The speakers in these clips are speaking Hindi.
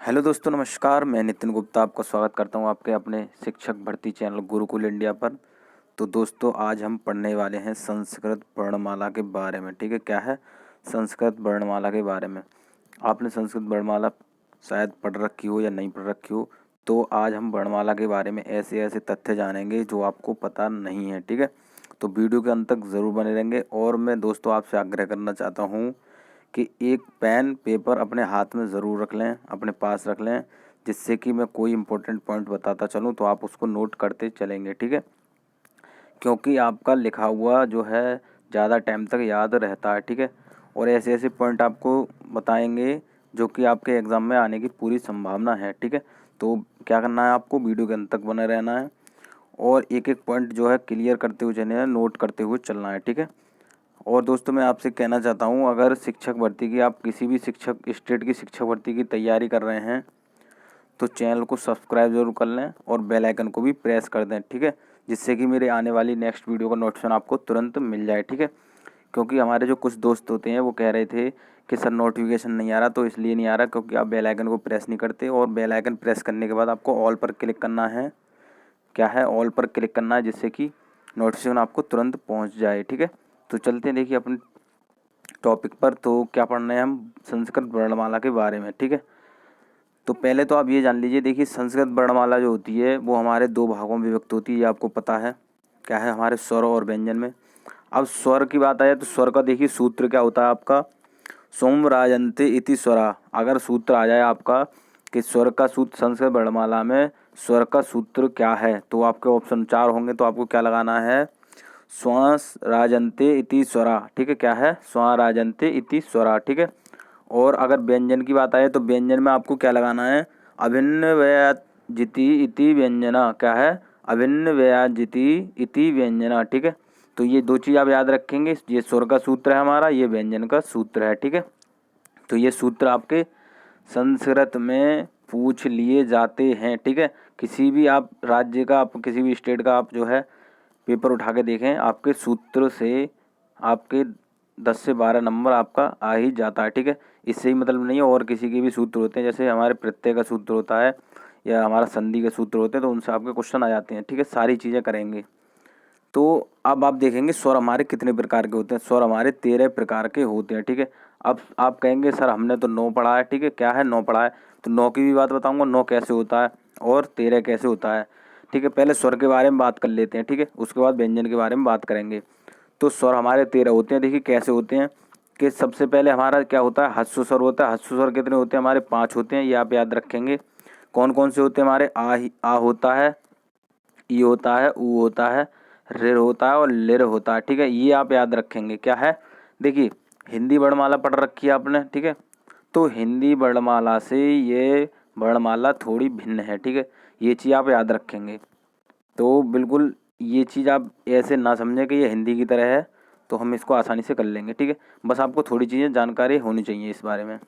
हेलो दोस्तों, नमस्कार। मैं नितिन गुप्ता आपका स्वागत करता हूं आपके अपने शिक्षक भर्ती चैनल गुरुकुल इंडिया पर। तो दोस्तों, आज हम पढ़ने वाले हैं संस्कृत वर्णमाला के बारे में। ठीक है, क्या है? संस्कृत वर्णमाला के बारे में। आपने संस्कृत वर्णमाला शायद पढ़ रखी हो या नहीं पढ़ रखी हो, तो आज हम वर्णमाला के बारे में ऐसे ऐसे तथ्य जानेंगे जो आपको पता नहीं है। ठीक है, तो वीडियो के अंत तक ज़रूर बने रहेंगे। और मैं दोस्तों आपसे आग्रह करना चाहता हूँ कि एक पेन पेपर अपने हाथ में ज़रूर रख लें, अपने पास रख लें, जिससे कि मैं कोई इम्पोर्टेंट पॉइंट बताता चलूँ तो आप उसको नोट करते चलेंगे। ठीक है, क्योंकि आपका लिखा हुआ जो है ज़्यादा टाइम तक याद रहता है। ठीक है, और ऐसे ऐसे पॉइंट आपको बताएंगे जो कि आपके एग्ज़ाम में आने की पूरी संभावना है। ठीक है, तो क्या करना है, आपको वीडियो के अंत तक बने रहना है और एक एक पॉइंट जो है क्लियर करते हुए चलना है, नोट करते हुए चलना है। ठीक है, और दोस्तों मैं आपसे कहना चाहता हूँ, अगर शिक्षक भर्ती की आप किसी भी शिक्षक स्टेट की शिक्षक भर्ती की तैयारी कर रहे हैं तो चैनल को सब्सक्राइब जरूर कर लें और बेल आइकन को भी प्रेस कर दें। ठीक है, जिससे कि मेरे आने वाली नेक्स्ट वीडियो का नोटिफिकेशन आपको तुरंत मिल जाए। ठीक है, क्योंकि हमारे जो कुछ दोस्त होते हैं वो कह रहे थे कि सर नोटिफिकेशन नहीं आ रहा, तो इसलिए नहीं आ रहा क्योंकि आप बेल आइकन को प्रेस नहीं करते। और बेल आइकन प्रेस करने के बाद आपको ऑल पर क्लिक करना है। क्या है? ऑल पर क्लिक करना है, जिससे कि नोटिफिकेशन आपको तुरंत पहुंच जाए। ठीक है, तो चलते हैं देखिए अपने टॉपिक पर। तो क्या पढ़ना है हम? संस्कृत वर्णमाला के बारे में। ठीक है, तो पहले तो आप ये जान लीजिए, देखिए संस्कृत वर्णमाला जो होती है वो हमारे दो भागों में विभक्त होती है, ये आपको पता है। क्या है? हमारे स्वर और व्यंजन में। अब स्वर की बात आए तो स्वर का देखिए सूत्र क्या होता है आपका, सोम राजन्ते इति स्वरा। अगर सूत्र आ जाए आपका कि स्वर का सूत्र संस्कृत वर्णमाला में स्वर का सूत्र क्या है, तो आपके ऑप्शन 4 होंगे, तो आपको क्या लगाना है? श्वास राजन्ते इति स्वरा। ठीक है, क्या है? स्वा राजन्ते इति स्वरा। ठीक है, और अगर व्यंजन की बात आए तो व्यंजन में आपको क्या लगाना है? अभिन्न व्यजिति इति व्यंजना। क्या है? अभिन्न व्यजिति इति व्यंजना। ठीक है, तो ये दो चीज़ आप याद रखेंगे, ये स्वर का सूत्र है हमारा, ये व्यंजन का सूत्र है। ठीक है, तो ये सूत्र आपके संस्कृत में पूछ लिए जाते हैं। ठीक है, किसी भी आप राज्य का, आप किसी भी स्टेट का आप जो है पेपर उठा के देखें, आपके सूत्र से आपके 10 से 12 नंबर आपका आ ही जाता है। ठीक है, इससे ही मतलब नहीं है, और किसी के भी सूत्र होते हैं, जैसे हमारे प्रत्यय का सूत्र होता है या हमारा संधि के सूत्र होते हैं, तो उनसे आपके क्वेश्चन आ जाते हैं। ठीक है, सारी चीज़ें करेंगे। तो अब आप देखेंगे स्वर हमारे कितने प्रकार के होते हैं। स्वर हमारे 13 प्रकार के होते हैं। ठीक है, अब आप कहेंगे सर हमने तो 9 पढ़ा है। ठीक है, क्या है? 9 पढ़ा है, तो 9 की भी बात बताऊंगा, 9 कैसे होता है और 13 कैसे होता है। ठीक है, पहले स्वर के बारे में बात कर लेते हैं। ठीक है, उसके बाद व्यंजन के बारे में बात करेंगे। तो स्वर हमारे 13 होते हैं। देखिए कैसे होते हैं कि सबसे पहले हमारा क्या होता है? ह्रस्व स्वर होता है। ह्रस्व स्वर कितने होते हैं? हमारे 5 होते हैं, ये आप याद रखेंगे। कौन कौन से होते हैं हमारे? आ होता है, ई होता है, ऊ होता है, ऋ होता है और लिर होता है। ठीक है, ये आप याद रखेंगे। क्या है? देखिए हिंदी वर्णमाला पढ़ रखी है आपने। ठीक है, तो हिंदी वर्णमाला से ये वर्णमाला थोड़ी भिन्न है। ठीक है, ये चीज़ आप याद रखेंगे। तो बिल्कुल ये चीज़ आप ऐसे ना समझें कि ये हिंदी की तरह है, तो हम इसको आसानी से कर लेंगे। ठीक है, बस आपको थोड़ी चीज़ें जानकारी होनी चाहिए इस बारे में।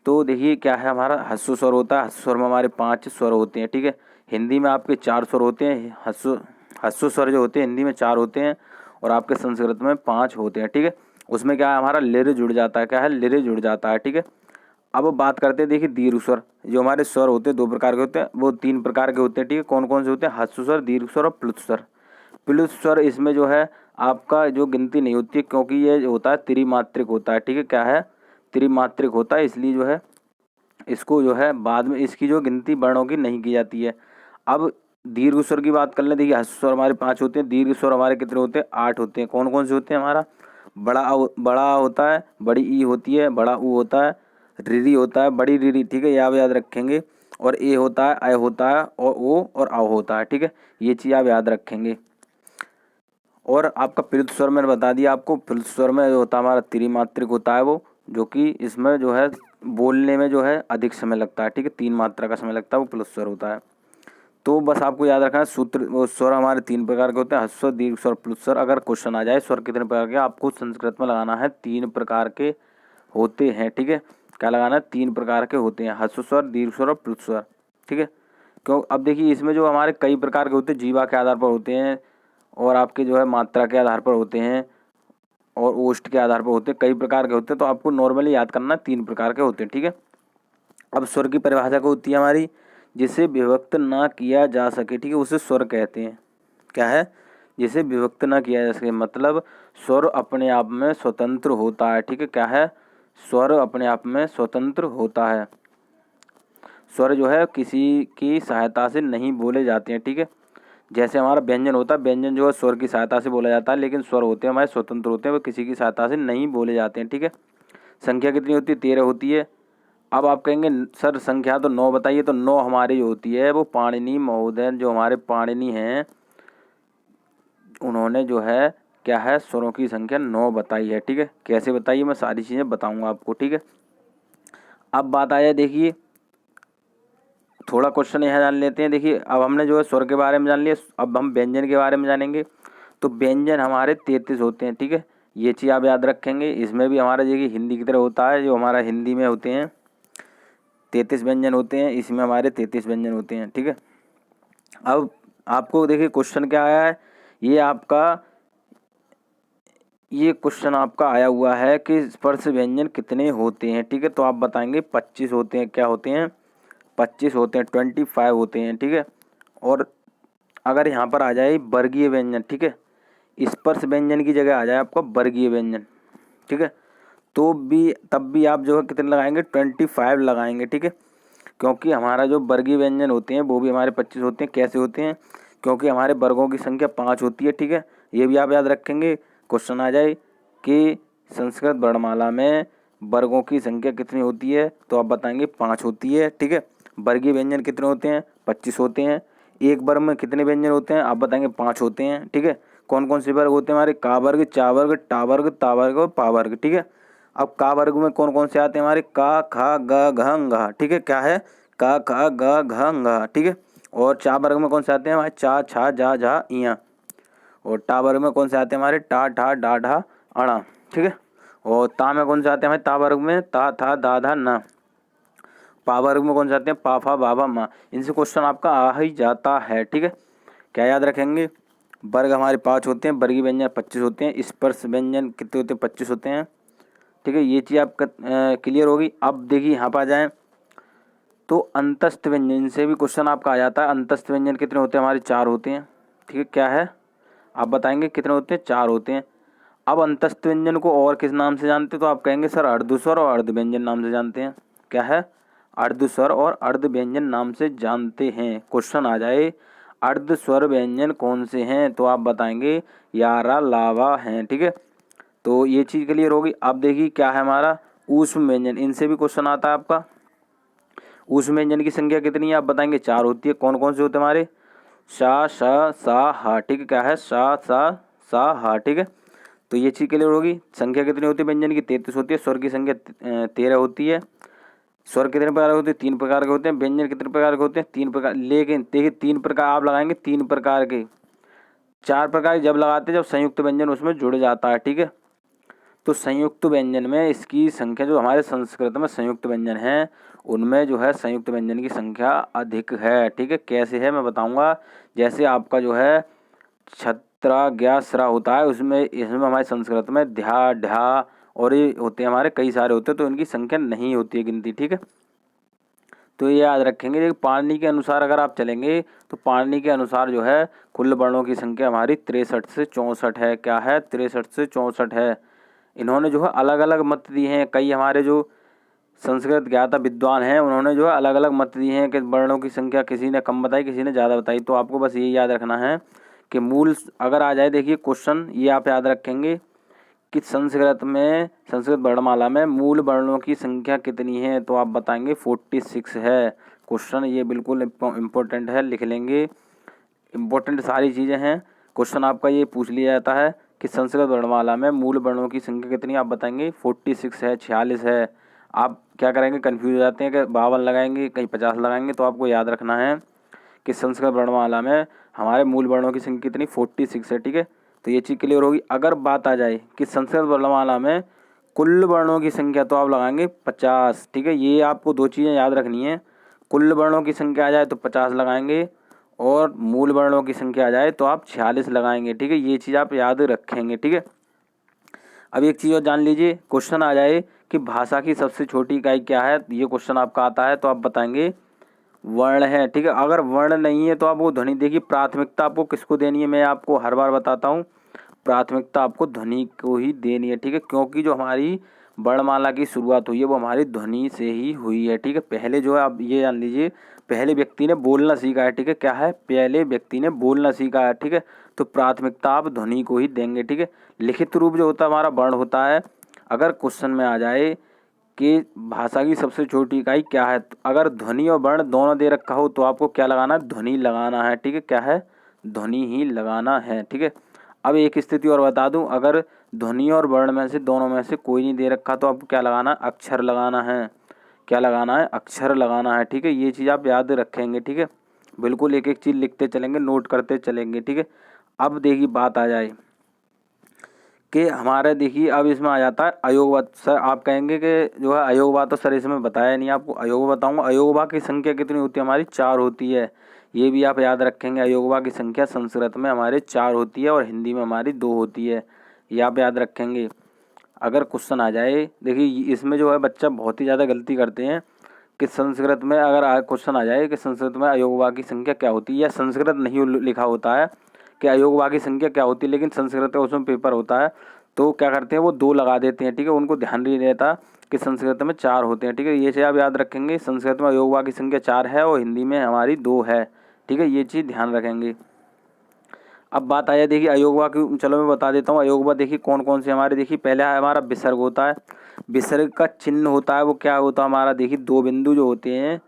तो देखिए क्या है, हमारा ह्रस्व स्वर होता है। ह्रस्व स्वर में हमारे 5 स्वर होते हैं। ठीक है, हिंदी में आपके 4 स्वर होते हैं। ह्रस्व स्वर जो होते हैं हिंदी में 4 होते हैं और आपके संस्कृत में 5 होते हैं। ठीक है, उसमें क्या है, हमारा लिर जुड़ जाता है। क्या है? लिर जुड़ जाता है। ठीक है, अब बात करते हैं, देखिए दीर्घ स्वर। जो हमारे स्वर होते हैं 2 प्रकार के होते हैं, वो 3 प्रकार के होते हैं। ठीक है, कौन कौन से होते हैं? ह्रस्व स्वर, दीर्घ स्वर और प्लुत स्वर। प्लुत स्वर इसमें जो है आपका जो गिनती नहीं होती है, क्योंकि ये जो होता है त्रिमात्रिक होता है। ठीक है, क्या है? त्रिमात्रिक होता है, इसलिए जो है इसको जो है बाद में इसकी जो गिनती वर्णों की नहीं की जाती है। अब दीर्घ स्वर की बात कर लें। देखिए ह्रस्व स्वर हमारे 5 होते हैं, दीर्घ स्वर हमारे कितने होते हैं? 8 होते हैं। कौन कौन से होते हैं? हमारा बड़ा होता है, बड़ी ई होती है, बड़ा ऊ होता है, रीरी होता है, बड़ी रीरी। ठीक है, ये आप याद रखेंगे। और ए होता है, अय होता है, और ओ और औ होता है। ठीक है, ये चीज़ आप याद रखेंगे। और आपका प्लुत स्वर मैंने बता दिया आपको। प्लुत स्वर में जो होता है हमारा त्रिमात्रिक होता है वो, जो कि इसमें जो है बोलने में जो है अधिक समय लगता है। ठीक है, 3 मात्रा का समय लगता है, वो प्लुत स्वर होता है। तो बस आपको याद रखना है सूत्र, वो स्वर हमारे 3 प्रकार के होते हैं, ह्रस्व स्वर, दीर्घ स्वर, प्लुत स्वर। अगर क्वेश्चन आ जाए स्वर कितने प्रकार के, आपको संस्कृत में लगाना है 3 प्रकार के होते हैं। ठीक है, क्या लगाना है? 3 प्रकार के होते हैं, ह्रस्व स्वर, दीर्घ स्वर और प्लुत स्वर। ठीक है, क्यों? अब देखिए इसमें जो हमारे कई प्रकार के होते हैं, जीवा के आधार पर होते हैं और आपके जो है मात्रा के आधार पर होते हैं और ओष्ठ के आधार पर होते हैं, कई प्रकार के होते हैं। तो आपको नॉर्मली याद करना 3 प्रकार के होते हैं। ठीक है, अब स्वर की परिभाषा को होती है हमारी जिसे विभक्त ना किया जा सके, ठीक है, उसे स्वर कहते हैं। क्या है? जिसे विभक्त ना किया जा सके, मतलब स्वर अपने आप में स्वतंत्र होता है, ठीक है। क्या है? स्वर अपने आप में स्वतंत्र होता है। स्वर जो है किसी की सहायता से नहीं बोले जाते हैं, ठीक है। जैसे हमारा व्यंजन होता है, व्यंजन जो है स्वर की सहायता से बोला जाता है, लेकिन स्वर होते हैं हमारे स्वतंत्र होते हैं, वो किसी की सहायता से नहीं बोले जाते हैं, ठीक है। संख्या कितनी होती है? 13 होती है। अब आप कहेंगे सर संख्या तो 9 बताइए, तो 9 हमारी जो होती है वो पाणिनि महोदय, जो हमारे पाणिनि हैं, उन्होंने जो है क्या है, स्वरों की संख्या 9 बताई है, ठीक है। कैसे बताई है मैं सारी चीज़ें बताऊंगा आपको, ठीक है। अब बात आ जाए, देखिए थोड़ा क्वेश्चन यहाँ जान लेते हैं। देखिए अब हमने जो है स्वर के बारे में जान लिया, अब हम व्यंजन के बारे में जानेंगे। तो व्यंजन हमारे 33 होते हैं, ठीक है। ये चीज़ आप याद रखेंगे। इसमें भी हमारा देखिए हिंदी की तरह होता है, जो हमारा हिंदी में होते हैं 33 व्यंजन होते हैं, इसमें हमारे 33 व्यंजन होते हैं, ठीक है। अब आपको देखिए क्वेश्चन क्या आया है, ये क्वेश्चन आपका आया हुआ है कि स्पर्श व्यंजन कितने होते हैं, ठीक है। तो आप बताएंगे 25 होते हैं। क्या होते हैं? 25 होते हैं, 25 होते हैं, ठीक है। और अगर यहाँ पर आ जाए वर्गीय व्यंजन, ठीक है, स्पर्श व्यंजन की जगह आ जाए आपका वर्गीय व्यंजन, ठीक है, तो भी तब भी आप जो है कितने लगाएंगे? 25 लगाएंगे, ठीक है। क्योंकि हमारा जो वर्गीय व्यंजन होते हैं वो भी हमारे 25 होते हैं। कैसे होते हैं? क्योंकि हमारे वर्गों की संख्या 5 होती है, ठीक है। ये भी आप याद रखेंगे। क्वेश्चन आ जाए कि संस्कृत वर्णमाला में वर्गों की संख्या कितनी होती है, तो आप बताएंगे 5 होती है, ठीक है। वर्गीय व्यंजन कितने होते हैं? 25 होते हैं। एक वर्ग में कितने व्यंजन होते हैं? आप बताएंगे 5 होते हैं, ठीक है। कौन कौन से वर्ग होते हैं हमारे? का वर्ग, चा वर्ग, टा वर्ग, ता वर्ग और पा वर्ग, ठीक है। अब का वर्ग में कौन कौन से आते हैं हमारे? का, खा, ग, घ, घ, ठीक है। क्या है? का, खा, ग, घ, घ, ठीक है। और चा वर्ग में कौन से आते हैं हमारे? चा, छा, जा, झा, इया। और टा वर्ग में कौन से आते हैं हमारे? टा, ठा, डा, ढा, अणा, ठीक है। और ता में कौन से आते हैं हमारे? ता वर्ग में ता, था, दा, धा, ना। पा वर्ग में कौन से आते हैं? पा, फा, बा, भा, मा। इनसे क्वेश्चन आपका आ ही जाता है, ठीक है। क्या याद रखेंगे? वर्ग हमारे 5 होते हैं, वर्गीय व्यंजन 25 होते हैं, स्पर्श व्यंजन कितने होते हैं? 25 होते हैं, ठीक है। ये चीज़ आपका क्लियर होगी। अब देखिए यहाँ पर आ जाएँ तो अंतस्थ व्यंजन से भी क्वेश्चन आपका आ जाता है। अंतस्थ व्यंजन कितने होते हैं हमारे? 4 होते हैं, ठीक है। क्या है? आप बताएंगे कितने होते हैं? 4 होते हैं। अब अंतस्थ व्यंजन को और किस नाम से जानते हैं? तो आप कहेंगे सर अर्धस्वर और अर्ध व्यंजन नाम से जानते हैं। क्या है? अर्धस्वर और अर्ध व्यंजन नाम से जानते हैं। क्वेश्चन आ जाए अर्धस्वर व्यंजन कौन से हैं, तो आप बताएंगे यारा, लावा हैं, ठीक है। तो ये चीज़ क्लियर होगी। अब देखिए क्या है हमारा ऊष्म व्यंजन, इनसे भी क्वेश्चन आता है आपका। ऊष्म व्यंजन की संख्या कितनी है? आप बताएंगे 4 होती है। कौन कौन से होते हैं हमारे? शा, श, सा, हा, ठीक है। क्या है? शा, सा, हा, ठीक है। तो ये चीज़ क्लियर होगी। संख्या कितनी होती है व्यंजन की? 33 होती है। स्वर की संख्या 13 होती है। स्वर कितने प्रकार के होते हैं? 3 प्रकार के होते हैं। व्यंजन कितने प्रकार के होते हैं? 3 प्रकार। लेकिन देखिए 3 प्रकार आप लगाएंगे, 3 प्रकार के। 4 प्रकार जब लगाते हैं जब संयुक्त व्यंजन उसमें जुड़ जाता है, ठीक है। तो संयुक्त व्यंजन में इसकी संख्या, जो हमारे संस्कृत में संयुक्त व्यंजन हैं उनमें जो है संयुक्त व्यंजन की संख्या अधिक है, ठीक है। कैसे है मैं बताऊंगा। जैसे आपका जो है छत्रा, ज्ञा, स्रा होता है, उसमें इसमें हमारे संस्कृत में ध्या, ढा और ये होते हैं हमारे, कई सारे होते हैं, तो इनकी संख्या नहीं होती है गिनती, ठीक है। तो ये याद रखेंगे। देखिए पाणिनि के अनुसार अगर आप चलेंगे तो पाणिनि के अनुसार जो है कुल वर्णों की संख्या हमारी 63 से 64 है। क्या है? 63 से 64 है। इन्होंने जो है अलग अलग मत दिए हैं। कई हमारे जो संस्कृत ज्ञाता विद्वान हैं उन्होंने जो है अलग अलग मत दिए हैं कि वर्णों की संख्या किसी ने कम बताई, किसी ने ज़्यादा बताई। तो आपको बस यही याद रखना है कि मूल अगर आ जाए, देखिए क्वेश्चन ये आप याद रखेंगे कि संस्कृत वर्णमाला में मूल वर्णों की संख्या कितनी है, तो आप बताएंगे 46 है। क्वेश्चन ये बिल्कुल इम्पोर्टेंट है, लिख लेंगे। इम्पोर्टेंट सारी चीज़ें हैं। क्वेश्चन आपका ये पूछ लिया जाता है कि संस्कृत वर्णमाला में मूल वर्णों की संख्या कितनी, आप बताएंगे 46 है, 46 है। आप क्या करेंगे? कन्फ्यूज हो जाते हैं कि 52 लगाएंगे, कहीं 50 लगाएंगे। तो आपको याद रखना है कि संस्कृत वर्णमाला में हमारे मूल वर्णों की संख्या कितनी? 46 है, ठीक है। तो ये चीज़ क्लियर होगी। अगर बात आ जाए कि संस्कृत वर्णमाला में कुल वर्णों की संख्या, तो आप लगाएंगे 50, ठीक है। ये आपको 2 चीज़ें याद रखनी है। कुल वर्णों की संख्या आ जाए तो 50 लगाएंगे, और मूल वर्णों की संख्या आ जाए तो आप 46 लगाएंगे, ठीक है। ये चीज़ आप याद रखेंगे, ठीक है। अब एक चीज़ और जान लीजिए। क्वेश्चन आ जाए कि भाषा की सबसे छोटी इकाई क्या है, ये क्वेश्चन आपका आता है तो आप बताएंगे वर्ण है, ठीक है। अगर वर्ण नहीं है तो आप वो ध्वनि देखिए, प्राथमिकता आपको किसको देनी है, मैं आपको हर बार बताता हूँ, प्राथमिकता आपको ध्वनि को ही देनी है, ठीक है। क्योंकि जो हमारी वर्णमाला की शुरुआत हुई है वो हमारी ध्वनि से ही हुई है, ठीक है। पहले जो है आप ये जान लीजिए, पहले व्यक्ति ने बोलना सीखा है, ठीक है। क्या है, पहले व्यक्ति ने बोलना सीखा है, ठीक है। तो प्राथमिकता आप ध्वनि को ही देंगे, ठीक है। लिखित रूप जो होता है हमारा वर्ण होता है। अगर क्वेश्चन में आ जाए कि भाषा की सबसे छोटी इकाई क्या है, तो अगर ध्वनि और वर्ण दोनों दे रखा हो तो आपको क्या लगाना है, ध्वनि लगाना है, ठीक है। क्या है, ध्वनि ही लगाना है, ठीक है। अब एक स्थिति और बता दूं, अगर ध्वनि और वर्ण में से दोनों में से कोई नहीं दे रखा तो आपको क्या लगाना है, अक्षर लगाना है। क्या लगाना है, अक्षर लगाना है, ठीक है। ये चीज़ आप याद रखेंगे, ठीक है। बिल्कुल एक एक चीज़ लिखते चलेंगे, नोट करते चलेंगे, ठीक है। अब देखिए बात आ जाए कि हमारे देखिए अब इसमें आ जाता है अयोगवा। सर आप कहेंगे कि जो है अयोगवा तो सर इसमें बताया नहीं, आपको अयोगवा बताऊंगा। अयोगवा की संख्या कितनी होती है हमारी, 4 होती है। ये भी आप याद रखेंगे, अयोगवा की संख्या संस्कृत में हमारे 4 होती है और हिंदी में हमारी 2 होती है, ये आप याद रखेंगे। अगर क्वेश्चन आ जाए, देखिए इसमें जो है बच्चा बहुत ही ज़्यादा गलती करते हैं कि संस्कृत में अगर क्वेश्चन आ जाए कि संस्कृत में अयोगवा की संख्या क्या होती है, या संस्कृत नहीं लिखा होता है कि अयोगवा की संख्या क्या होती है, लेकिन संस्कृत का उसमें पेपर होता है तो क्या करते हैं वो 2 लगा देते हैं, ठीक है। उनको ध्यान नहीं रहता कि संस्कृत में 4 होते हैं, ठीक है। ये चीज़ आप याद रखेंगे, संस्कृत में अयोगवा की संख्या 4 है और हिंदी में हमारी 2 है, ठीक है। ये चीज़ ध्यान रखेंगे। अब बात आ जाए देखिए अयोगवा की, चलो मैं बता देता हूँ अयोगवा देखिए कौन कौन से हमारे, देखिए पहले हमारा विसर्ग होता है। विसर्ग का चिन्ह होता है वो क्या होता है हमारा, देखिए 2 बिंदु जो होते हैं